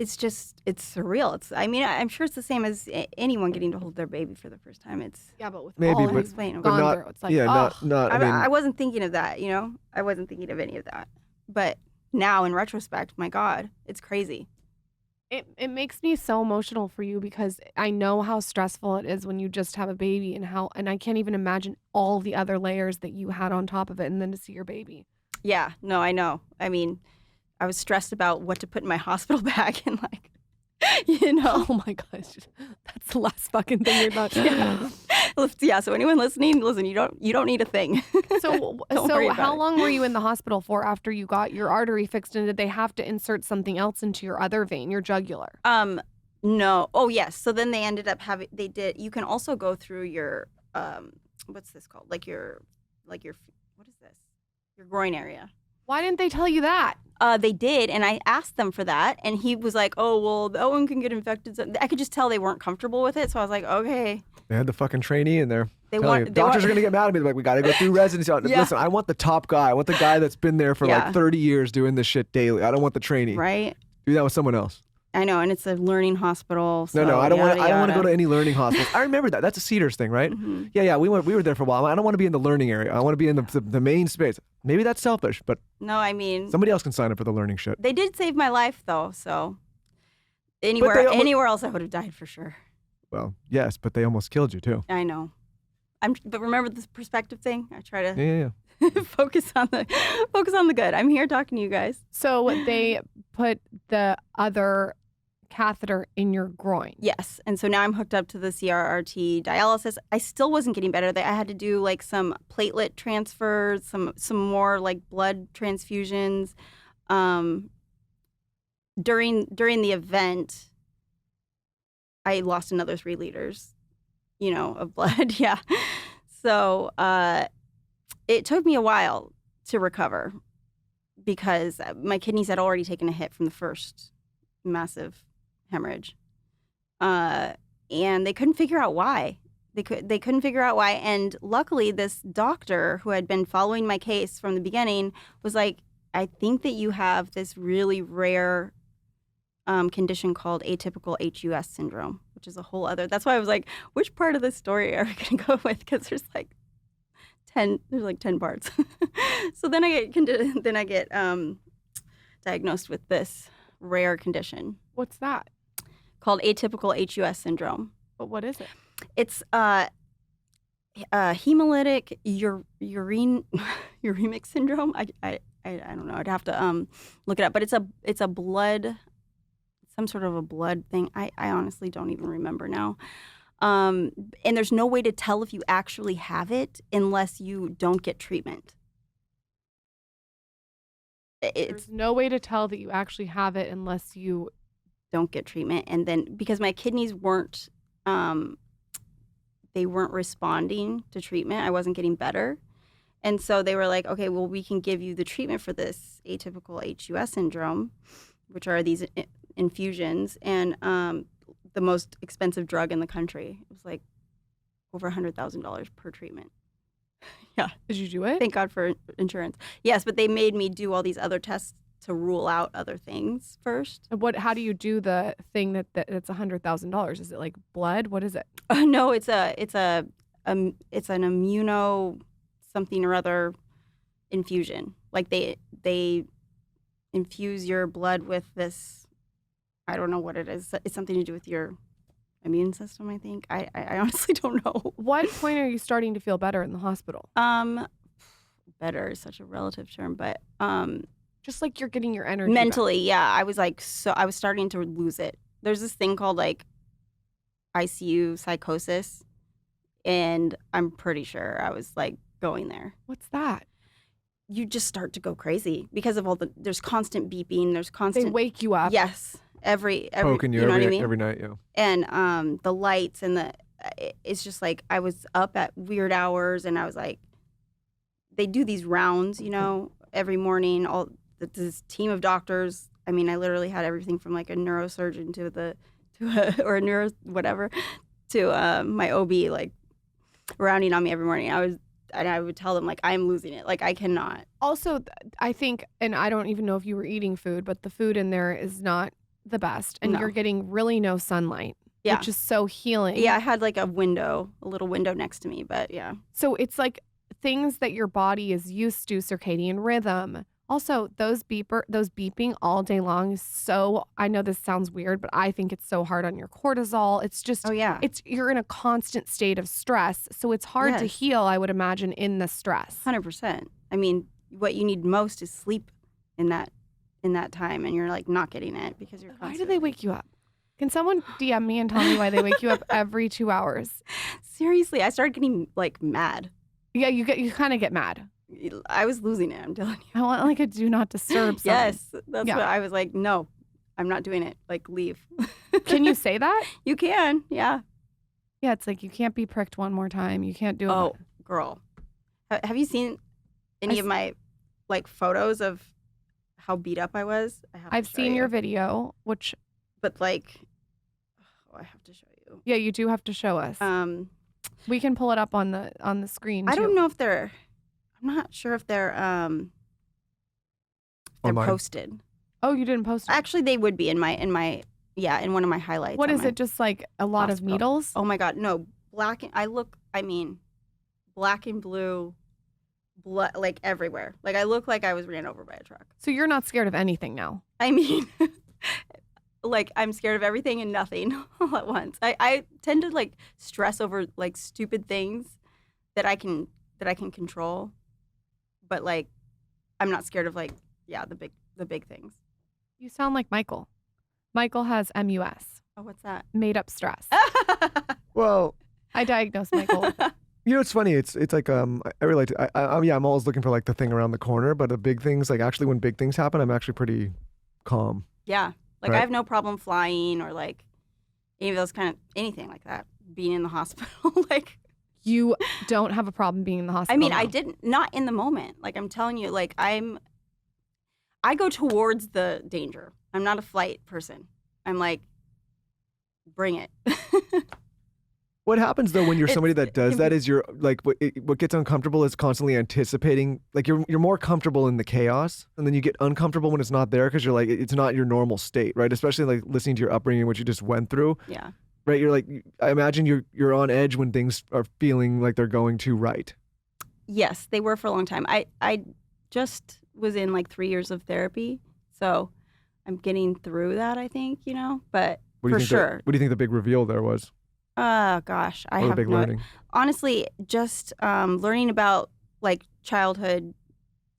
Speaker 1: it's surreal. I mean, I'm sure it's the same as anyone getting to hold their baby for the first time. It's
Speaker 2: Yeah, but with
Speaker 3: Maybe,
Speaker 2: all
Speaker 3: but-
Speaker 2: you've
Speaker 1: explain,
Speaker 2: gone
Speaker 3: not-
Speaker 2: through, it's like,
Speaker 3: yeah,
Speaker 2: ugh.
Speaker 3: not. I mean,
Speaker 1: I wasn't thinking of that, I wasn't thinking of any of that. But now in retrospect, my God, it's crazy.
Speaker 2: It makes me so emotional for you because I know how stressful it is when you just have a baby and I can't even imagine all the other layers that you had on top of it and then to see your baby.
Speaker 1: Yeah, no, I know. I mean, I was stressed about what to put in my hospital bag and like,
Speaker 2: Oh my gosh. That's the last fucking thing you're about.
Speaker 1: Yeah, so anyone listening, listen, you don't need a thing.
Speaker 2: So
Speaker 1: Don't worry about
Speaker 2: how
Speaker 1: it.
Speaker 2: long were you in the hospital for after you got your artery fixed, and did they have to insert something else into your other vein, your jugular?
Speaker 1: No. Oh, yes. So then they ended up you can also go through your, what's this called? What is this? Your groin area.
Speaker 2: Why didn't they tell you that?
Speaker 1: They did, and I asked them for that, and he was like, "Oh, well, that one can get infected." So I could just tell they weren't comfortable with it, so I was like, "Okay."
Speaker 3: they had the fucking trainee in there.
Speaker 1: They
Speaker 3: Telling
Speaker 1: want
Speaker 3: you, doctors are gonna get mad at me. They're like, we got to go through residency.
Speaker 1: Yeah.
Speaker 3: Listen, I want the top guy. I want the guy that's been there for
Speaker 1: Yeah.
Speaker 3: like 30 years doing this shit daily. I don't want the trainee.
Speaker 1: Right?
Speaker 3: Do that with someone else.
Speaker 1: I know, and it's a learning hospital. So
Speaker 3: No, I don't want.
Speaker 1: yada,
Speaker 3: I don't want to
Speaker 1: yada.
Speaker 3: go to any learning hospitals. I remember that. That's a Cedars thing, right?
Speaker 1: Mhm.
Speaker 3: Yeah. We were there for a while. I don't want to be in the learning area. I want to be in the main space. Maybe that's selfish, but
Speaker 1: No, I mean,
Speaker 3: somebody else can sign up for the learning shit.
Speaker 1: they did save my life though. So anywhere else, I would have died for sure.
Speaker 3: Well, yes, but they almost killed you too.
Speaker 1: I know. But remember this perspective thing. I try to
Speaker 3: Yeah.
Speaker 1: focus on the good. I'm here talking to you guys.
Speaker 2: So they put the other catheter in your groin.
Speaker 1: Yes, and so now I'm hooked up to the CRRT dialysis. I still wasn't getting better. I had to do like some platelet transfers, some more like blood transfusions. During the event, I lost another 3 liters, of blood. Yeah, so it took me a while to recover because my kidneys had already taken a hit from the first massive hemorrhage, and they couldn't figure out why. They couldn't figure out why. And luckily, this doctor who had been following my case from the beginning was like, "I think that you have this really rare condition called atypical HUS syndrome," which is a whole other. That's why I was like, "Which part of this story are we going to go with?" Because there's like 10 parts. So then I get diagnosed with this rare condition
Speaker 2: What's that?
Speaker 1: called atypical HUS syndrome.
Speaker 2: But what is it?
Speaker 1: It's hemolytic uremic syndrome. I don't know. I'd have to look it up. But it's a blood, some sort of a blood thing. I honestly don't even remember now. And there's no way to tell if you actually have it unless you don't get treatment.
Speaker 2: There's no way to tell that you actually have it unless you
Speaker 1: don't get treatment. And then because my kidneys weren't responding to treatment, I wasn't getting better. And so they were like, okay, well, we can give you the treatment for this atypical HUS syndrome, which are these infusions, and the most expensive drug in the country. It was like over $100,000 per treatment. Yeah.
Speaker 2: Did you do it?
Speaker 1: Thank God for insurance. Yes, but they made me do all these other tests to rule out other things first.
Speaker 2: How do you do the thing that's $100,000? Is it like blood? What is it?
Speaker 1: No, it's an immuno something or other infusion. Like they infuse your blood with this. I don't know what it is. It's something to do with your immune system, I think. I honestly don't know.
Speaker 2: What point are you starting to feel better in the hospital?
Speaker 1: Better is such a relative term, but
Speaker 2: Just like you're getting your energy
Speaker 1: mentally, yeah. I was starting to lose it. There's this thing called like ICU psychosis, and I'm pretty sure I was like going there.
Speaker 2: What's that?
Speaker 1: You just start to go crazy because of there's constant beeping, there's
Speaker 2: They
Speaker 1: constant
Speaker 2: wake you up.
Speaker 1: Yes. Every
Speaker 3: Poking you
Speaker 1: know what I
Speaker 3: every,
Speaker 1: mean?
Speaker 3: every night, yeah.
Speaker 1: And the lights and it's just like I was up at weird hours, and I was like, they do these rounds, every morning. This team of doctors. I mean, I literally had everything from like a neurosurgeon or a neuro whatever to my OB like rounding on me every morning. I would tell them like, I'm losing it. Like I cannot.
Speaker 2: Also, I think, and I don't even know if you were eating food, but the food in there is not the best. And
Speaker 1: No.
Speaker 2: you're getting really no sunlight,
Speaker 1: Yeah.
Speaker 2: which is so healing.
Speaker 1: Yeah, I had like a little window next to me, but yeah.
Speaker 2: So it's like things that your body is used to, circadian rhythm. Also, those beeping all day long is so, I know this sounds weird, but I think it's so hard on your cortisol. It's just,
Speaker 1: Oh yeah.
Speaker 2: you're in a constant state of stress. So it's hard to
Speaker 1: Yes.
Speaker 2: heal, I would imagine, in the stress.
Speaker 1: 100%. I mean, what you need most is sleep in that time, and you're like not getting it because you're
Speaker 2: Why do
Speaker 1: constantly.
Speaker 2: they wake you up? Can someone DM me and tell me why they wake you up every 2 hours?
Speaker 1: Seriously, I started getting like mad.
Speaker 2: Yeah, you kind of get mad.
Speaker 1: I was losing it. I'm telling you.
Speaker 2: I want like a do not disturb sign.
Speaker 1: Yes, that's
Speaker 2: Yeah.
Speaker 1: what I was like. No, I'm not doing it. Like, leave.
Speaker 2: Can you say that?
Speaker 1: You can. Yeah.
Speaker 2: Yeah, it's like you can't be pricked one more time. You can't do it.
Speaker 1: Oh, girl, have you seen any of my like photos of how beat up I was?
Speaker 2: I've seen your video, which
Speaker 1: but like, I have to show you.
Speaker 2: yeah, you do have to show us. We can pull it up on the screen.
Speaker 1: I
Speaker 2: too.
Speaker 1: don't know if they're. I'm not sure if they're
Speaker 3: Online.
Speaker 1: posted.
Speaker 2: Oh, you didn't post it.
Speaker 1: Actually, they would be in one of my highlights.
Speaker 2: What
Speaker 1: on
Speaker 2: is
Speaker 1: my
Speaker 2: it? Just like a lot of
Speaker 1: hospital.
Speaker 2: needles?
Speaker 1: Oh my God, no, black and blue, blood like everywhere. Like I look like I was ran over by a truck.
Speaker 2: So you're not scared of anything now?
Speaker 1: I mean, like I'm scared of everything and nothing all at once. I tend to like stress over like stupid things that I can control, but like I'm not scared of like the big things.
Speaker 2: You sound like Michael. Michael has MUS,
Speaker 1: Oh, what's that?
Speaker 2: made up stress.
Speaker 3: Well,
Speaker 2: I diagnosed Michael with it.
Speaker 3: you know, it's funny. It's like I relate to. I'm always looking for like the thing around the corner, but the big things, like actually when big things happen, I'm actually pretty calm.
Speaker 1: Yeah, like
Speaker 3: Right.
Speaker 1: I have no problem flying or like any of those anything like that. Being in the hospital, like.
Speaker 2: You don't have a problem being in the hospital.
Speaker 1: I mean,
Speaker 2: now.
Speaker 1: I didn't, not in the moment. Like I'm telling you, like I go towards the danger. I'm not a flight person. I'm like, bring it.
Speaker 3: What happens though when you're
Speaker 1: It's-
Speaker 3: somebody that
Speaker 1: it
Speaker 3: does
Speaker 1: can
Speaker 3: that
Speaker 1: be-
Speaker 3: is you're like what gets uncomfortable is constantly anticipating. Like you're more comfortable in the chaos, and then you get uncomfortable when it's not there because you're like it's not your normal state, right? Especially like listening to your upbringing, what you just went through,
Speaker 1: Yeah.
Speaker 3: right? You're like, I imagine you're on edge when things are feeling like they're going too right.
Speaker 1: Yes, they were for a long time. I just was in like 3 years of therapy, so I'm getting through that. I think but
Speaker 3: What do you
Speaker 1: for
Speaker 3: think
Speaker 1: sure.
Speaker 3: what do you think the big reveal there was?
Speaker 1: Gosh, I
Speaker 3: Or the
Speaker 1: have
Speaker 3: big
Speaker 1: no.
Speaker 3: learning?
Speaker 1: Honestly, just learning about like childhood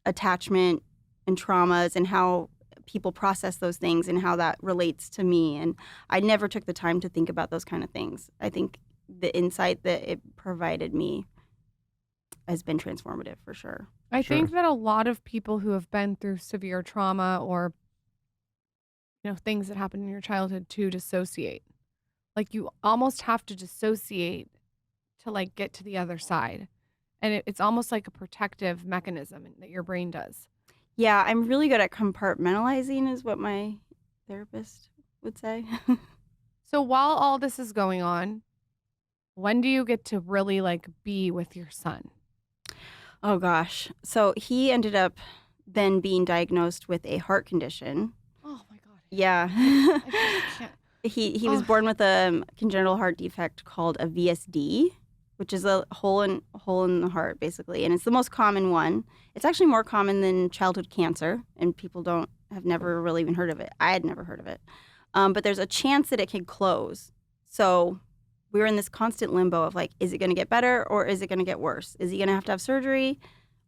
Speaker 1: attachment and traumas and how people process those things and how that relates to me. And I never took the time to think about those kind of things. I think the insight that it provided me has been transformative for sure.
Speaker 2: I
Speaker 3: Sure.
Speaker 2: think that a lot of people who have been through severe trauma or things that happen in your childhood to dissociate. Like you almost have to dissociate to like get to the other side. And it's almost like a protective mechanism that your brain does.
Speaker 1: Yeah, I'm really good at compartmentalizing is what my therapist would say.
Speaker 2: So while all this is going on, when do you get to really like be with your son?
Speaker 1: Oh gosh. So he ended up then being diagnosed with a heart condition.
Speaker 2: Oh my God.
Speaker 1: Yeah.
Speaker 2: I just can't.
Speaker 1: He was
Speaker 2: Ugh.
Speaker 1: born with a congenital heart defect called a VSD, which is a hole in the heart basically, and it's the most common one. It's actually more common than childhood cancer, and people have never really even heard of it. I had never heard of it, but there's a chance that it can close. So we were in this constant limbo of like, is it going to get better or is it going to get worse? Is he going to have surgery,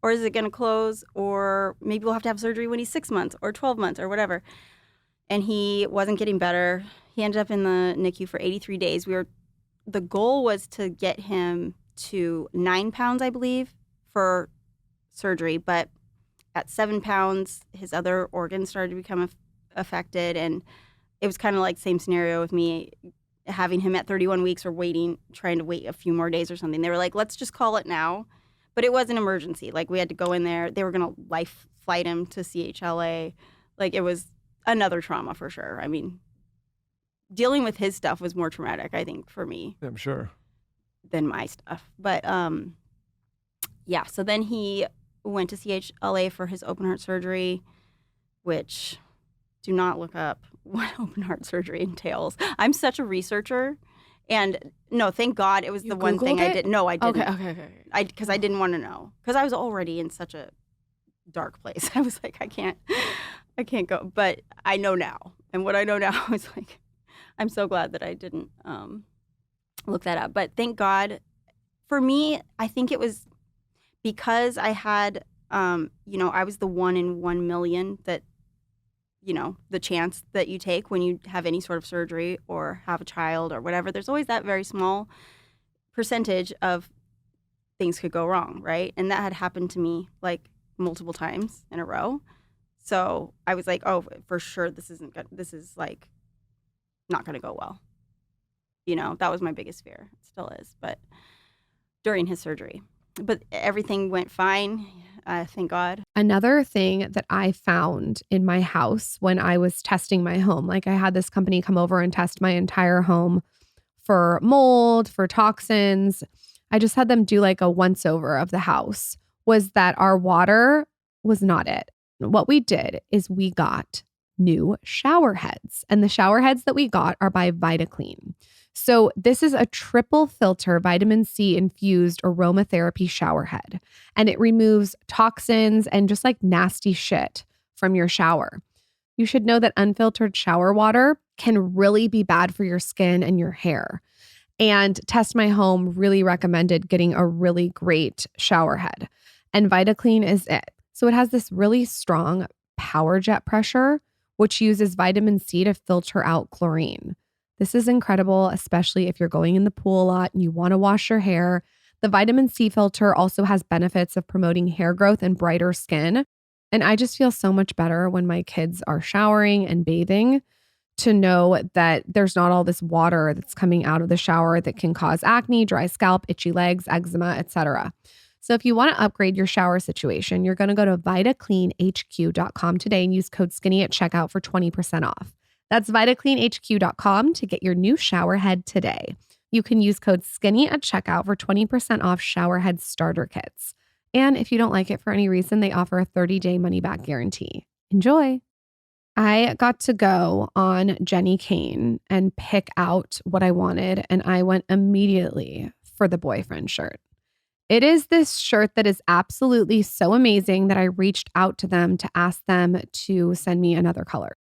Speaker 1: or is it going to close, or maybe we'll have to have surgery when he's 6 months or 12 months or whatever. And he wasn't getting better. He ended up in the NICU for 83 days. The goal was to get him to 9 pounds, I believe, for surgery. But at 7 pounds, his other organs started to become affected. And it was kind of like same scenario with me having him at 31 weeks or trying to wait a few more days or something. They were like, let's just call it now. But it was an emergency. Like we had to go in there. They were going to life flight him to CHLA. Like it was another trauma for sure. I mean, dealing with his stuff was more traumatic, I think, for me
Speaker 3: I'm sure.
Speaker 1: than my stuff. But yeah, so then he went to CHLA for his open heart surgery, which do not look up what open heart surgery entails. I'm such a researcher. And no, thank God it was
Speaker 2: You
Speaker 1: the one thing
Speaker 2: Googled
Speaker 1: I
Speaker 2: it?
Speaker 1: didn't. No, I didn't.
Speaker 2: Okay.
Speaker 1: Because I didn't want to know. Because I was already in such a dark place. I was like, I can't go. But I know now. And what I know now is like, I'm so glad that I didn't look that up. But thank God. For me, I think it was because I had, I was the 1 in 1 million that, the chance that you take when you have any sort of surgery or have a child or whatever. There's always that very small percentage of things could go wrong, right? And that had happened to me like multiple times in a row. So I was like, oh, for sure, this isn't good. This is like not going to go well. That was my biggest fear. It still is, but during his surgery. But everything went fine, thank God.
Speaker 2: Another thing that I found in my house when I was testing my home, like I had this company come over and test my entire home for mold, for toxins. I just had them do like a once over of the house, was that our water was not it. What we did is we got new shower heads, and the shower heads that we got are by VitaClean. So this is a triple filter vitamin C infused aromatherapy shower head, and it removes toxins and just like nasty shit from your shower. You should know that unfiltered shower water can really be bad for your skin and your hair. And Test My Home really recommended getting a really great shower head, and VitaClean is it. So it has this really strong power jet pressure, which uses vitamin C to filter out chlorine. This is incredible, especially if you're going in the pool a lot and you want to wash your hair. The vitamin C filter also has benefits of promoting hair growth and brighter skin. And I just feel so much better when my kids are showering and bathing to know that there's not all this water that's coming out of the shower that can cause acne, dry scalp, itchy legs, eczema, etc. So if you want to upgrade your shower situation, you're going to go to vitacleanhq.com today and use code SKINNY at checkout for 20% off. That's vitacleanhq.com to get your new shower head today. You can use code SKINNY at checkout for 20% off shower head starter kits. And if you don't like it for any reason, they offer a 30-day money-back guarantee. Enjoy. I got to go on Jenny Kane and pick out what I wanted, and I went immediately for the boyfriend shirt. It is this shirt that is absolutely so amazing that I reached out to them to ask them to send me another color.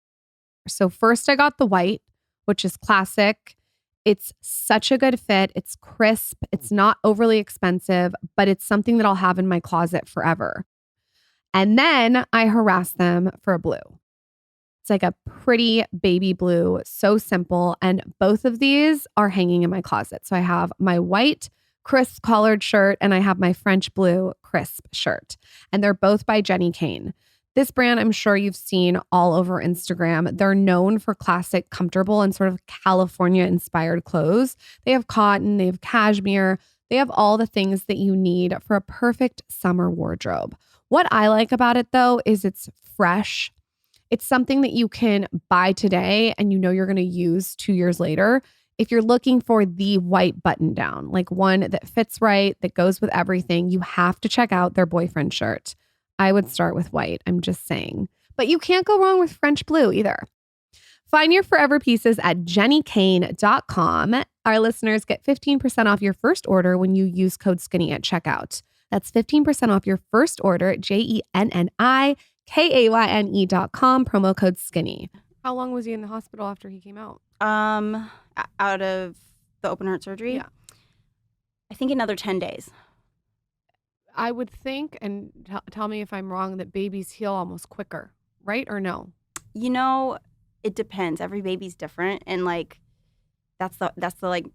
Speaker 2: So first I got the white, which is classic. It's such a good fit. It's crisp. It's not overly expensive, but it's something that I'll have in my closet forever. And then I harassed them for a blue. It's like a pretty baby blue, so simple. And both of these are hanging in my closet. So I have my white crisp collared shirt and I have my French blue crisp shirt. And they're both by Jenny Kane. This brand, I'm sure you've seen all over Instagram. They're known for classic, comfortable, and sort of California-inspired clothes. They have cotton, they have cashmere, they have all the things that you need for a perfect summer wardrobe. What I like about it, though, is it's fresh. It's something that you can buy today and you know you're going to use 2 years later. If you're looking for the white button down, like one that fits right, that goes with everything, you have to check out their boyfriend shirt. I would start with white, I'm just saying. But you can't go wrong with French blue either. Find your forever pieces at jennykane.com. Our listeners get 15% off your first order when you use code SKINNY at checkout. That's 15% off your first order at JENNIKAYNE.com, promo code SKINNY. How long was he in the hospital after he came out?
Speaker 1: Out of the open heart surgery?
Speaker 2: Yeah.
Speaker 1: I think another 10 days.
Speaker 2: I would think, and tell me if I'm wrong, that babies heal almost quicker, right? Or no?
Speaker 1: It depends. Every baby's different, and like that's the like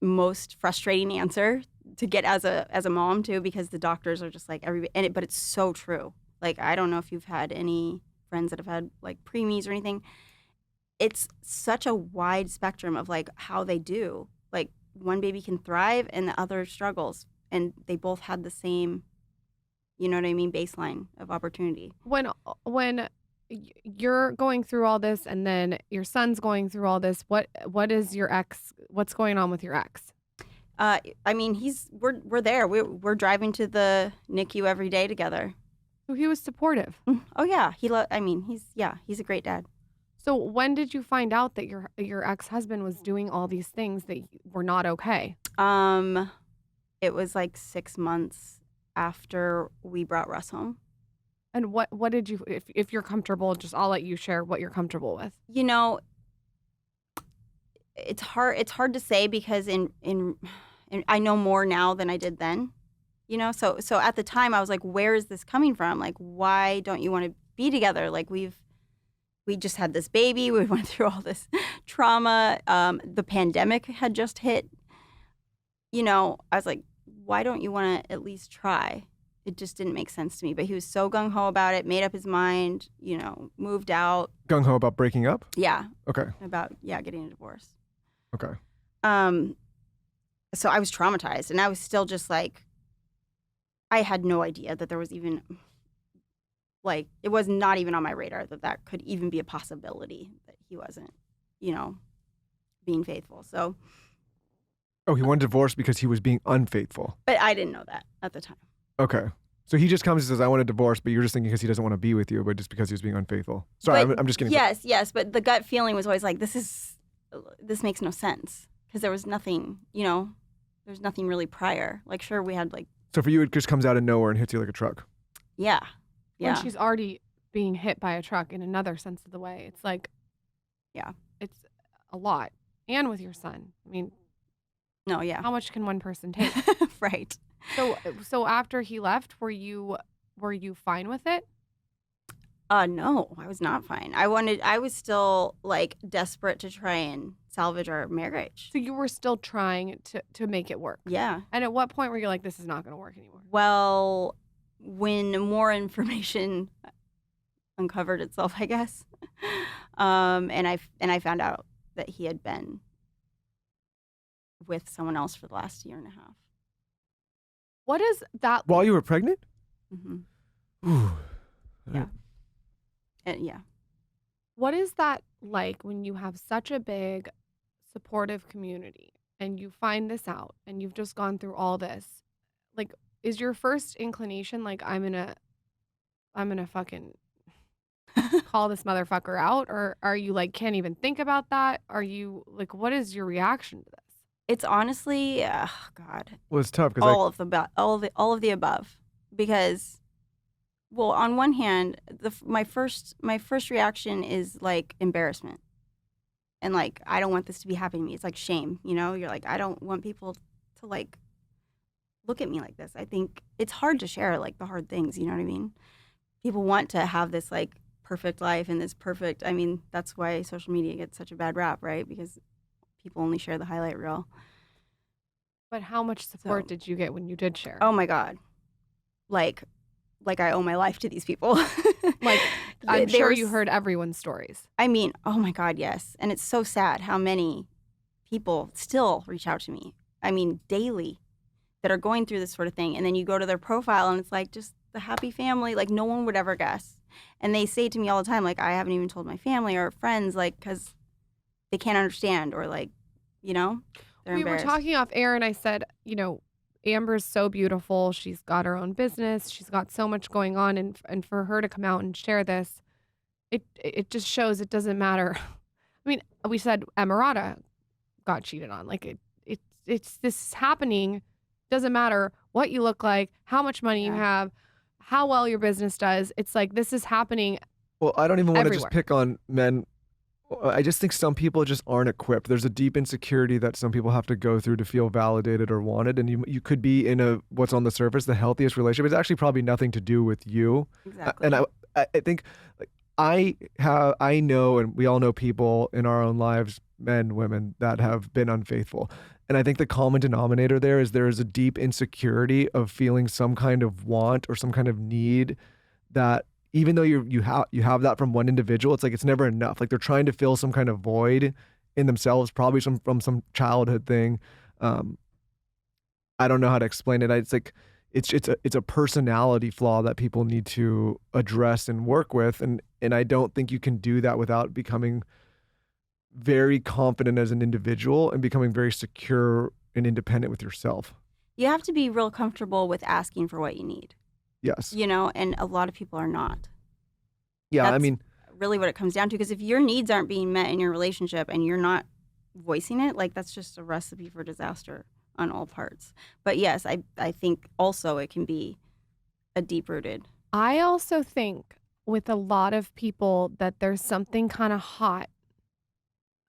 Speaker 1: most frustrating answer to get as a mom too, because the doctors are just like but it's so true. Like I don't know if you've had any friends that have had like preemies or anything. It's such a wide spectrum of like how they do. Like one baby can thrive and the other struggles. And they both had the same, baseline of opportunity.
Speaker 2: When you're going through all this and then your son's going through all this, what is your ex? What's going on with your ex?
Speaker 1: We're there. We're driving to the NICU every day together.
Speaker 2: So he was supportive.
Speaker 1: Oh yeah, he's a great dad.
Speaker 2: So when did you find out that your ex-husband was doing all these things that were not okay?
Speaker 1: It was like 6 months after we brought Russ home.
Speaker 2: And what did you, if you're comfortable, just I'll let you share what you're comfortable with.
Speaker 1: You know, it's hard to say because in I know more now than I did then. You know, so at the time I was like, where is this coming from? Like, why don't you want to be together? Like we just had this baby. We went through all this trauma. The pandemic had just hit. You know, I was like, why don't you want to at least try? It just didn't make sense to me. But he was so gung-ho about it, made up his mind, you know, moved out.
Speaker 3: Gung-ho about breaking up?
Speaker 1: Yeah.
Speaker 3: Okay.
Speaker 1: About, getting a divorce.
Speaker 3: Okay.
Speaker 1: So I was traumatized. And I was still just like, I had no idea that there was even, like, it was not even on my radar that could even be a possibility that he wasn't, you know, being faithful. So.
Speaker 3: Oh, he wanted divorce because he was being unfaithful.
Speaker 1: But I didn't know that at the time.
Speaker 3: Okay. So he just comes and says, I want a divorce, but you're just thinking because he doesn't want to be with you, but just because he was being unfaithful. Sorry,
Speaker 1: But
Speaker 3: I'm just kidding.
Speaker 1: Yes, but the gut feeling was always like, this makes no sense. Because there was nothing, you know, there's nothing really prior. Like, sure, we had like.
Speaker 3: So for you, it just comes out of nowhere and hits you like a truck.
Speaker 1: Yeah.
Speaker 2: When she's already being hit by a truck in another sense of the way. It's like,
Speaker 1: yeah,
Speaker 2: it's a lot. And with your son. I mean,
Speaker 1: no, yeah.
Speaker 2: How much can one person take?
Speaker 1: Right.
Speaker 2: So after he left, were you fine with it?
Speaker 1: No, I was not fine. I was still like desperate to try and salvage our marriage.
Speaker 2: So you were still trying to make it work.
Speaker 1: Yeah.
Speaker 2: And at what point were you like, this is not going to work anymore?
Speaker 1: Well, when more information uncovered itself, I guess, and I found out that he had been with someone else for the last year and a half.
Speaker 2: What is that?
Speaker 3: While you were pregnant?
Speaker 1: Mm-hmm.
Speaker 3: Ooh.
Speaker 1: Yeah. Yeah.
Speaker 2: What is that like when you have such a big supportive community and you find this out and you've just gone through all this? Like, is your first inclination like, I'm gonna fucking call this motherfucker out? Or are you like, can't even think about that? Are you like, what is your reaction to this?
Speaker 1: It's honestly, God.
Speaker 3: Well, it's tough because
Speaker 1: all of the above, because, well, on one hand, my first reaction is like embarrassment, and like I don't want this to be happening to me. It's like shame, you know. You're like, I don't want people to like look at me like this. I think it's hard to share like the hard things. You know what I mean? People want to have this like perfect life and this perfect. I mean, that's why social media gets such a bad rap, right? Because people only share the highlight reel.
Speaker 2: But how much support did you get when you did share?
Speaker 1: Oh my God. Like I owe my life to these people.
Speaker 2: Like, I'm sure you heard everyone's stories.
Speaker 1: I mean, oh my God, yes. And it's so sad how many people still reach out to me. I mean, daily, that are going through this sort of thing. And then you go to their profile and it's like just the happy family, like no one would ever guess. And they say to me all the time, like, I haven't even told my family or friends, like, because they can't understand, or like, you know, they're embarrassed.
Speaker 2: We were talking off air and I said, you know, Amber's so beautiful. She's got her own business. She's got so much going on. And for her to come out and share this, it just shows it doesn't matter. I mean, we said Emirata got cheated on. Like it's this is happening. Doesn't matter what you look like, how much money you have, how well your business does. It's like this is happening.
Speaker 3: Well, I don't even want to
Speaker 2: everywhere.
Speaker 3: just pick on men. I just think some people just aren't equipped. There's a deep insecurity that some people have to go through to feel validated or wanted. And you could be in what's on the surface, the healthiest relationship. It's actually probably nothing to do with you.
Speaker 1: Exactly.
Speaker 3: And I think like, I know, and we all know people in our own lives, men, women, that have been unfaithful. And I think the common denominator there is a deep insecurity of feeling some kind of want or some kind of need that, even though you have that from one individual, it's like it's never enough. Like they're trying to fill some kind of void in themselves, probably from some childhood thing. I don't know how to explain it. It's like it's a personality flaw that people need to address and work with, and I don't think you can do that without becoming very confident as an individual and becoming very secure and independent with yourself.
Speaker 1: You have to be real comfortable with asking for what you need.
Speaker 3: Yes.
Speaker 1: You know, and a lot of people are not.
Speaker 3: Yeah,
Speaker 1: That's
Speaker 3: I mean,
Speaker 1: really what it comes down to. Because if your needs aren't being met in your relationship and you're not voicing it, like that's just a recipe for disaster on all parts. But yes, I think also it can be a deep-rooted.
Speaker 2: I also think with a lot of people that there's something kind of hot.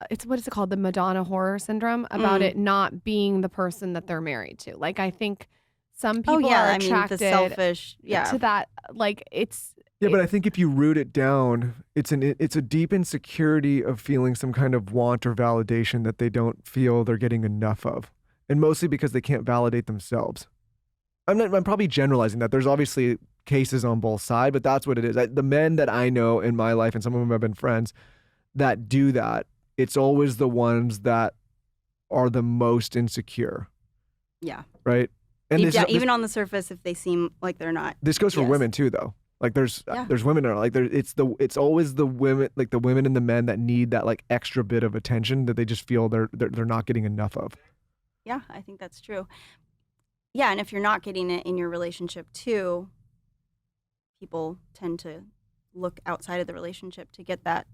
Speaker 2: It's what is it called? The Madonna horror syndrome about it not being the person that they're married to. Like I think some people are
Speaker 1: I mean,
Speaker 2: attracted
Speaker 1: the selfish,
Speaker 2: to that. Like it's
Speaker 3: Yeah, but I think if you root it down, it's a deep insecurity of feeling some kind of want or validation that they don't feel they're getting enough of, and mostly because they can't validate themselves. I'm probably generalizing that. There's obviously cases on both sides, but that's what it is. The men that I know in my life, and some of them have been friends, that do that, it's always the ones that are the most insecure.
Speaker 1: Yeah.
Speaker 3: Right? And
Speaker 1: Even on the surface, if they seem like they're not.
Speaker 3: This goes for women too, though. Like there's women that are like it's always the women, like the women and the men that need that like extra bit of attention that they just feel they're not getting enough of.
Speaker 1: Yeah, I think that's true. Yeah, and if you're not getting it in your relationship too, people tend to look outside of the relationship to get that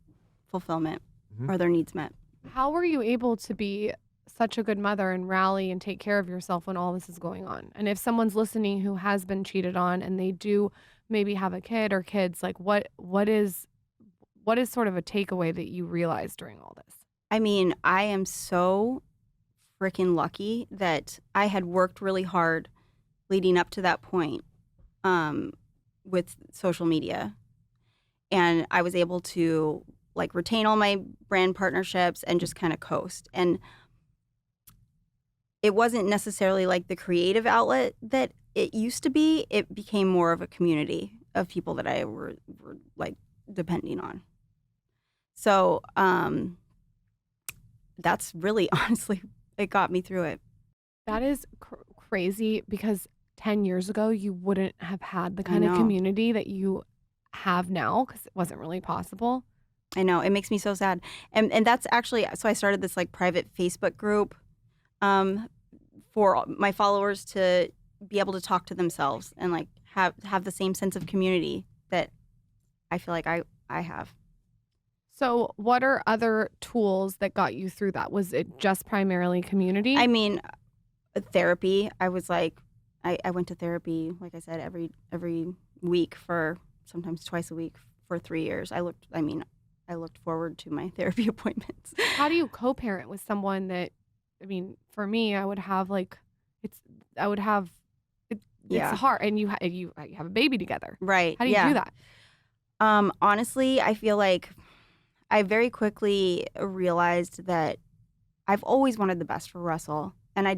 Speaker 1: fulfillment or their needs met.
Speaker 2: How were you able to be such a good mother and rally and take care of yourself when all this is going on? And if someone's listening who has been cheated on and they do maybe have a kid or kids, like what is sort of a takeaway that you realized during all this?
Speaker 1: I mean, I am so freaking lucky that I had worked really hard leading up to that point with social media. And I was able to like retain all my brand partnerships and just kind of coast. And it wasn't necessarily like the creative outlet that it used to be. It became more of a community of people that I were like depending on. So that's really honestly, it got me through it.
Speaker 2: That is crazy because 10 years ago, you wouldn't have had the kind of community that you have now because it wasn't really possible.
Speaker 1: I know. It makes me so sad. And that's actually, so I started this like private Facebook group for my followers to be able to talk to themselves and like have the same sense of community that I feel like I have.
Speaker 2: So what are other tools that got you through that? Was it just primarily community?
Speaker 1: I mean, therapy. I was like, I went to therapy, like I said, every week for sometimes twice a week for 3 years. I looked forward to my therapy appointments.
Speaker 2: How do you co-parent with someone that, I mean, for me, I would have like, it's hard, and you have a baby together.
Speaker 1: Right.
Speaker 2: How do you do that?
Speaker 1: Honestly, I feel like I very quickly realized that I've always wanted the best for Russell, and I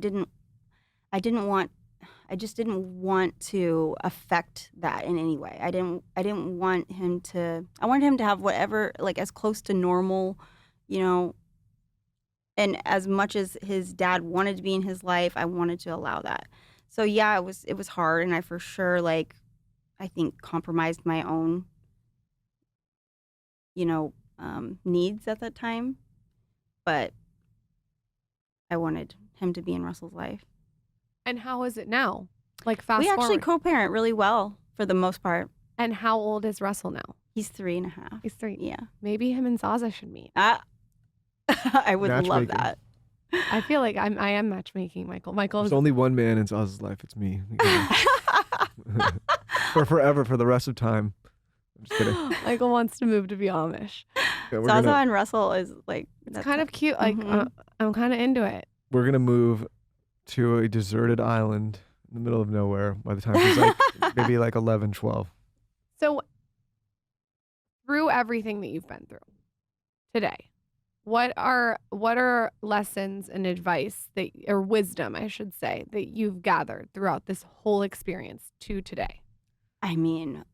Speaker 1: just didn't want to affect that in any way. I didn't want him to. I wanted him to have whatever, like as close to normal, and as much as his dad wanted to be in his life, I wanted to allow that. So yeah, it was hard, and I for sure I think compromised my own, needs at that time, but I wanted him to be in Russell's life.
Speaker 2: And how is it now? Like fast
Speaker 1: We actually
Speaker 2: forward.
Speaker 1: co-parent really well for the most part.
Speaker 2: And how old is Russell now?
Speaker 1: He's 3.5.
Speaker 2: He's 3.
Speaker 1: Yeah.
Speaker 2: Maybe him and Zaza should meet.
Speaker 1: I would love
Speaker 3: Matchmaking.
Speaker 1: that.
Speaker 2: I feel like I am matchmaking, Michael. Michael
Speaker 3: There's
Speaker 2: is
Speaker 3: only one man in Zaz's life. It's me. For forever, for the rest of time. I'm just kidding.
Speaker 2: Michael wants to move to be Amish.
Speaker 3: Yeah,
Speaker 1: Zaza and Russell is like
Speaker 2: It's kind of cute. Like I'm kind of into it.
Speaker 3: we're gonna move to a deserted island in the middle of nowhere by the time he's like maybe like 11, 12.
Speaker 2: So through everything that you've been through today, what are lessons and advice that, or wisdom, I should say, that you've gathered throughout this whole experience to today?
Speaker 1: I mean,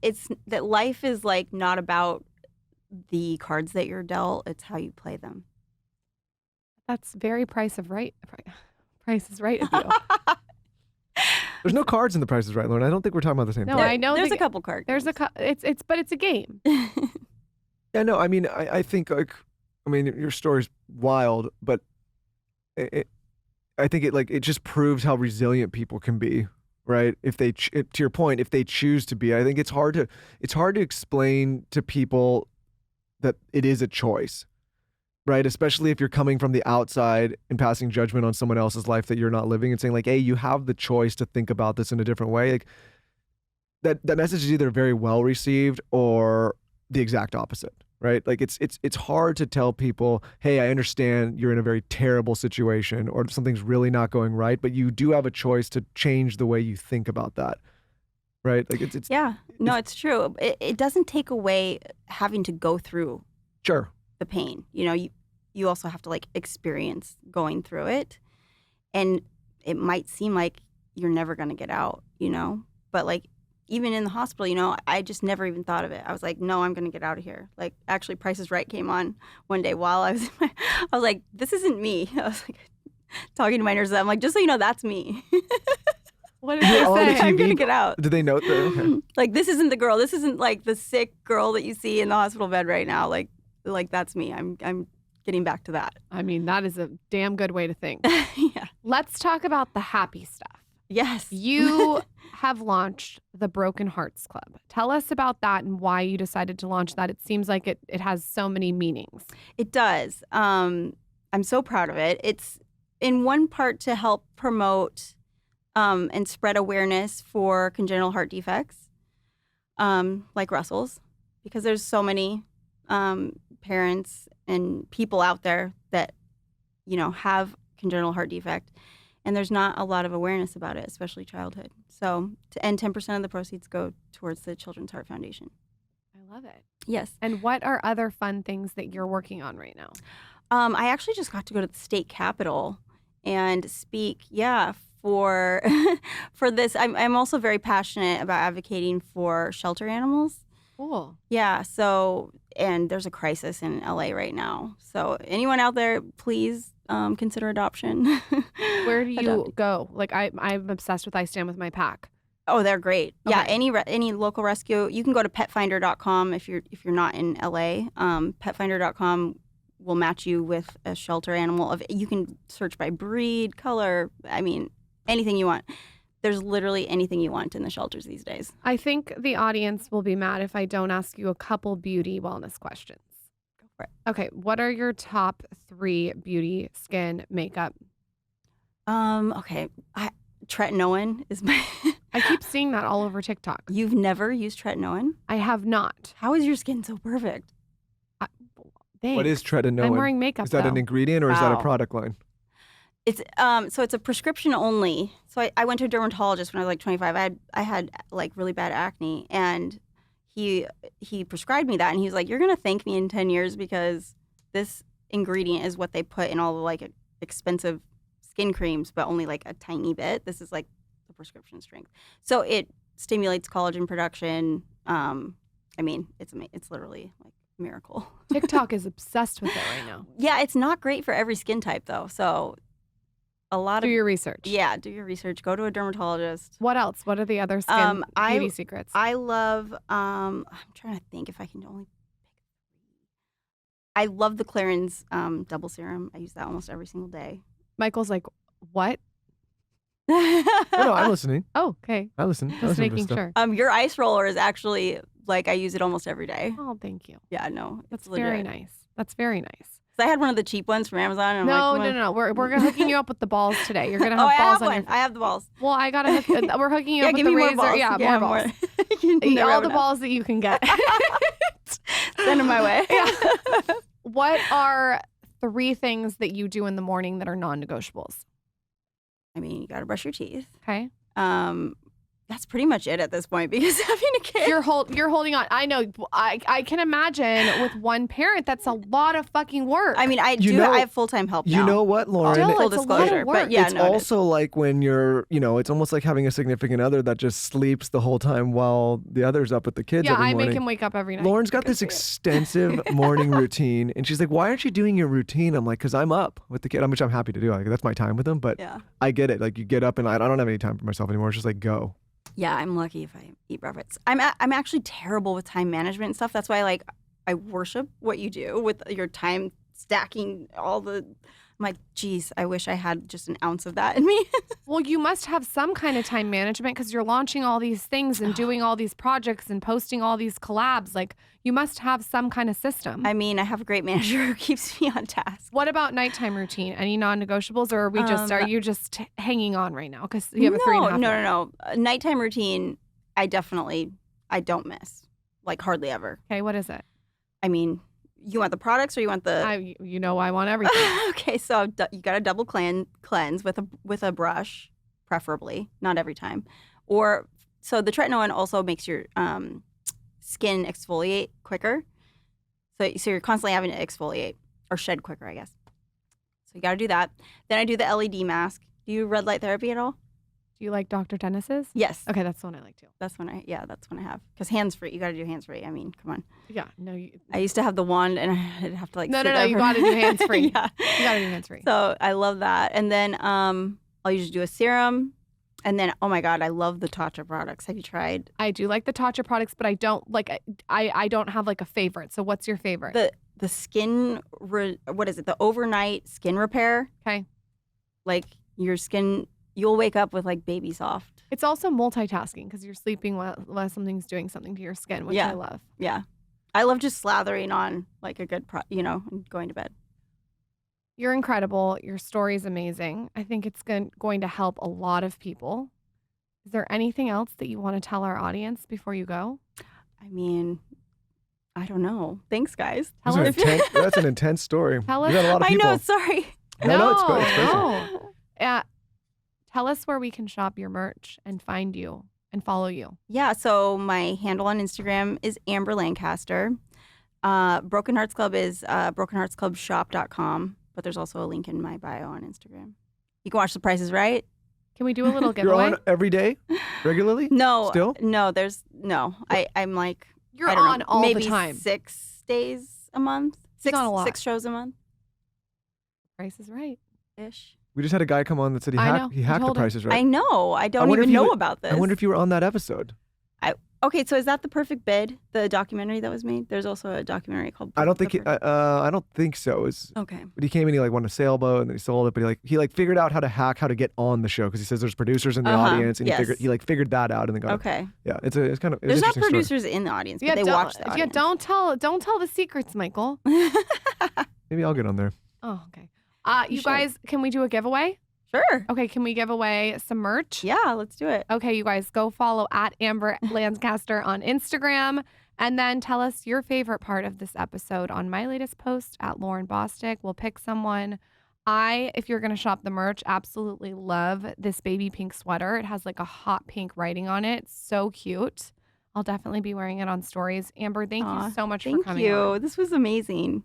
Speaker 1: it's that life is like not about the cards that you're dealt, it's how you play them.
Speaker 2: That's very Price is Right of you.
Speaker 3: There's no cards in The Price is Right, Lauren. I don't think we're talking about the same
Speaker 2: No,
Speaker 3: thing.
Speaker 2: I know
Speaker 1: There's a couple cards.
Speaker 2: it's a game.
Speaker 3: Yeah, no, I mean, I think your story's wild, but I think it just proves how resilient people can be, right? If they, to your point, if they choose to be. I think it's hard to explain to people that it is a choice, right? Especially if you're coming from the outside and passing judgment on someone else's life that you're not living and saying like, hey, you have the choice to think about this in a different way. Like that message is either very well received or the exact opposite, right? Like it's hard to tell people, hey, I understand you're in a very terrible situation or something's really not going right, but you do have a choice to change the way you think about that. Right? Like
Speaker 1: it's true. It doesn't take away having to go through
Speaker 3: sure
Speaker 1: the pain. You also have to like experience going through it, and it might seem like you're never going to get out, but like even in the hospital, I just never even thought of it. I was like, no, I'm going to get out of here. Like actually Price is Right came on one day while I was I was like, this isn't me. I was like talking to my nurses. I'm like, just so you know, that's me.
Speaker 2: What did they say?
Speaker 1: I'm going to get out.
Speaker 3: Do they note that? Okay.
Speaker 1: Like, this isn't the girl. This isn't like the sick girl that you see in the hospital bed right now. Like that's me. I'm getting back to that.
Speaker 2: I mean, that is a damn good way to think.
Speaker 1: Yeah.
Speaker 2: Let's talk about the happy stuff.
Speaker 1: Yes.
Speaker 2: You have launched the Broken Hearts Club. Tell us about that and why you decided to launch that. It seems like it has so many meanings.
Speaker 1: It does. I'm so proud of it. It's in one part to help promote and spread awareness for congenital heart defects, like Russell's, because there's so many parents and people out there that, have congenital heart defect, and there's not a lot of awareness about it, especially childhood. So, and 10% of the proceeds go towards the Children's Heart Foundation.
Speaker 2: I love it.
Speaker 1: Yes.
Speaker 2: And what are other fun things that you're working on right now?
Speaker 1: I actually just got to go to the state capitol and speak, for this. I'm also very passionate about advocating for shelter animals.
Speaker 2: Cool.
Speaker 1: Yeah, so, and there's a crisis in LA right now. So anyone out there, please consider adoption.
Speaker 2: Where do you go? Like I'm obsessed with I Stand With My Pack.
Speaker 1: Oh, they're great.
Speaker 2: Okay.
Speaker 1: Yeah, any local rescue. You can go to petfinder.com if you're not in LA. Petfinder.com will match you with a shelter animal. You can search by breed, color, anything you want. There's literally anything you want in the shelters these days.
Speaker 2: I think the audience will be mad if I don't ask you a couple beauty wellness questions.
Speaker 1: Go for it.
Speaker 2: Okay, what are your top 3 beauty, skin, makeup?
Speaker 1: Okay. Tretinoin is my...
Speaker 2: I keep seeing that all over TikTok.
Speaker 1: You've never used tretinoin?
Speaker 2: I have not.
Speaker 1: How is your skin so perfect?
Speaker 2: Thanks.
Speaker 3: What is tretinoin?
Speaker 2: I'm wearing makeup,
Speaker 3: Is that an
Speaker 2: though.
Speaker 3: ingredient or is that a
Speaker 1: Wow.
Speaker 3: product line?
Speaker 1: It's so it's a prescription only. So I went to a dermatologist when I was like 25. I had like really bad acne, and he prescribed me that, and he was like, "You're gonna thank me in 10 years because this ingredient is what they put in all the like expensive skin creams, but only like a tiny bit. This is like the prescription strength. So it stimulates collagen production. It's literally like a miracle.
Speaker 2: TikTok is obsessed with it right now.
Speaker 1: Yeah, it's not great for every skin type though. So a lot
Speaker 2: Do
Speaker 1: of
Speaker 2: your research.
Speaker 1: Yeah, do your research. Go to a dermatologist.
Speaker 2: What else? What are the other skin beauty secrets?
Speaker 1: I love. I'm trying to think if I can only pick 3. I love the Clarins double serum. I use that almost every single day.
Speaker 2: Michael's like, what?
Speaker 3: No, I'm listening.
Speaker 2: Oh, okay.
Speaker 3: I listen. I
Speaker 2: Just
Speaker 3: listen to
Speaker 2: making
Speaker 3: stuff.
Speaker 2: sure.
Speaker 1: Your ice roller is actually like I use it almost every day.
Speaker 2: Oh, thank you.
Speaker 1: Yeah, no,
Speaker 2: That's
Speaker 1: it's legit.
Speaker 2: very nice. That's very nice.
Speaker 1: 'Cause I had one of the cheap ones from Amazon. And
Speaker 2: No. We're hooking you up with the balls today. You're gonna have
Speaker 1: I
Speaker 2: balls
Speaker 1: have
Speaker 2: on
Speaker 1: one.
Speaker 2: your.
Speaker 1: I have the balls.
Speaker 2: Well, I gotta hook. We're hooking you up with
Speaker 1: give
Speaker 2: the
Speaker 1: me
Speaker 2: razor.
Speaker 1: more balls.
Speaker 2: Yeah, more balls.
Speaker 1: You never
Speaker 2: All the
Speaker 1: know.
Speaker 2: balls that you can get.
Speaker 1: Send them my way.
Speaker 2: Yeah. What are 3 things that you do in the morning that are non-negotiables?
Speaker 1: You got to brush your teeth.
Speaker 2: Okay.
Speaker 1: That's pretty much it at this point because having a kid.
Speaker 2: You're holding on. I know. I can imagine with one parent, that's a lot of fucking work.
Speaker 1: I have full-time help now.
Speaker 3: You know what, Lauren?
Speaker 2: Still,
Speaker 1: Full
Speaker 2: it's a lot of
Speaker 1: disclosure.
Speaker 2: work.
Speaker 1: But yeah,
Speaker 3: It's
Speaker 1: no, it is.
Speaker 3: also like when you're, it's almost like having a significant other that just sleeps the whole time while the other's up with the kids
Speaker 2: yeah,
Speaker 3: every
Speaker 2: I
Speaker 3: morning.
Speaker 2: make him wake up every night.
Speaker 3: Lauren's got this extensive morning routine, and she's like, "Why aren't you doing your routine?" I'm like, "Cause I'm up with the kid, which I'm happy to do. Like that's my time with him." But
Speaker 1: Yeah.
Speaker 3: I get it. Like you get up, and I don't have any time for myself anymore. It's just like go.
Speaker 1: Yeah, I'm lucky if I eat breakfast. I'm actually terrible with time management and stuff. That's why I worship what you do with your time stacking all the I'm like, geez, I wish I had just an ounce of that in me.
Speaker 2: Well, you must have some kind of time management because you're launching all these things and doing all these projects and posting all these collabs. Like, you must have some kind of system.
Speaker 1: I mean, I have a great manager who keeps me on task.
Speaker 2: What about nighttime routine? Any non-negotiables, or are you just hanging on right now because you have a 3.5?
Speaker 1: No. Nighttime routine, I don't miss, like hardly ever.
Speaker 2: Okay, what is it?
Speaker 1: I mean, you want the products or you want the?
Speaker 2: I want everything.
Speaker 1: Okay, so you got to double cleanse with a brush, preferably, not every time. So the tretinoin also makes your skin exfoliate quicker. So you're constantly having to exfoliate or shed quicker, I guess. So you got to do that. Then I do the LED mask. Do you red light therapy at all?
Speaker 2: Do you like Dr. Dennis's?
Speaker 1: Yes.
Speaker 2: Okay, that's the one I like too.
Speaker 1: That's one I have. Because hands-free, you got to do hands-free. I mean, come on.
Speaker 2: Yeah, no.
Speaker 1: I used to have the wand and I'd have to like
Speaker 2: No,
Speaker 1: sit there
Speaker 2: you
Speaker 1: for-
Speaker 2: got to do hands-free.
Speaker 1: Yeah.
Speaker 2: You got to do hands-free.
Speaker 1: So I love that. And then I'll usually do a serum. And then, oh my God, I love the Tatcha products. Have you tried?
Speaker 2: I do like the Tatcha products, but I don't like. I don't have like a favorite. So what's your favorite?
Speaker 1: The skin, what is it? The overnight skin repair.
Speaker 2: Okay.
Speaker 1: Like your skin, you'll wake up with like baby soft.
Speaker 2: It's also multitasking because you're sleeping while something's doing something to your skin, which I love.
Speaker 1: Yeah. I love just slathering on like a good, and going to bed.
Speaker 2: You're incredible. Your story is amazing. I think it's going to help a lot of people. Is there anything else that you want to tell our audience before you go?
Speaker 1: I mean, I don't know. Thanks, guys.
Speaker 3: That's an intense story.
Speaker 2: Tell us.
Speaker 3: You got a lot of
Speaker 1: I
Speaker 3: people.
Speaker 1: know. Sorry.
Speaker 3: No, it's good. It's crazy.
Speaker 2: No. Tell us where we can shop your merch and find you and follow you.
Speaker 1: Yeah, so my handle on Instagram is Amber Lancaster. Broken Hearts Club is brokenheartsclubshop.com, but there's also a link in my bio on Instagram. You can watch The Price is Right.
Speaker 2: Can we do a little
Speaker 3: You're
Speaker 2: giveaway?
Speaker 3: on every day, regularly?
Speaker 1: No,
Speaker 3: Still?
Speaker 1: No, I'm like,
Speaker 2: You're
Speaker 1: I don't
Speaker 2: on
Speaker 1: know,
Speaker 2: all
Speaker 1: maybe
Speaker 2: the time.
Speaker 1: 6 days a month.
Speaker 2: Not a lot.
Speaker 1: 6 shows a month
Speaker 2: Price is Right.
Speaker 1: ish.
Speaker 3: We just had a guy come on that said he
Speaker 2: I know.
Speaker 3: hacked
Speaker 2: He
Speaker 3: The
Speaker 2: told
Speaker 3: Price is Right.
Speaker 1: I know. I don't
Speaker 3: wonder if
Speaker 1: even
Speaker 3: you
Speaker 1: know
Speaker 3: would-
Speaker 1: about this.
Speaker 3: I wonder if you were on that episode.
Speaker 1: Okay, so is that The Perfect Bid, the documentary that was made? There's also a documentary called.
Speaker 3: I don't think
Speaker 1: The
Speaker 3: I don't think so.
Speaker 1: Okay.
Speaker 3: But he came in, he like won a sailboat and then he sold it. But he figured out how to get on the show because he says there's producers in the audience and
Speaker 1: yes.
Speaker 3: he figured that out and then got
Speaker 1: Okay.
Speaker 3: Yeah, it's kind of
Speaker 1: There's not
Speaker 3: interesting story.
Speaker 1: producers in the audience, but they watch the audience.
Speaker 2: don't tell the secrets, Michael.
Speaker 3: Maybe I'll get on there.
Speaker 2: Oh, okay.
Speaker 1: You
Speaker 2: You
Speaker 1: should.
Speaker 2: guys, can we do a giveaway?
Speaker 1: Sure.
Speaker 2: Okay, can we give away some merch?
Speaker 1: Yeah, let's do it.
Speaker 2: Okay, you guys, go follow at Amber Lancaster on Instagram and then tell us your favorite part of this episode on my latest post at Lauren Bostic. We'll pick someone. If you're going to shop the merch, absolutely love this baby pink sweater. It has like a hot pink writing on it. It's so cute. I'll definitely be wearing it on stories. Amber, thank you so much for coming
Speaker 1: Thank you.
Speaker 2: on.
Speaker 1: This was amazing.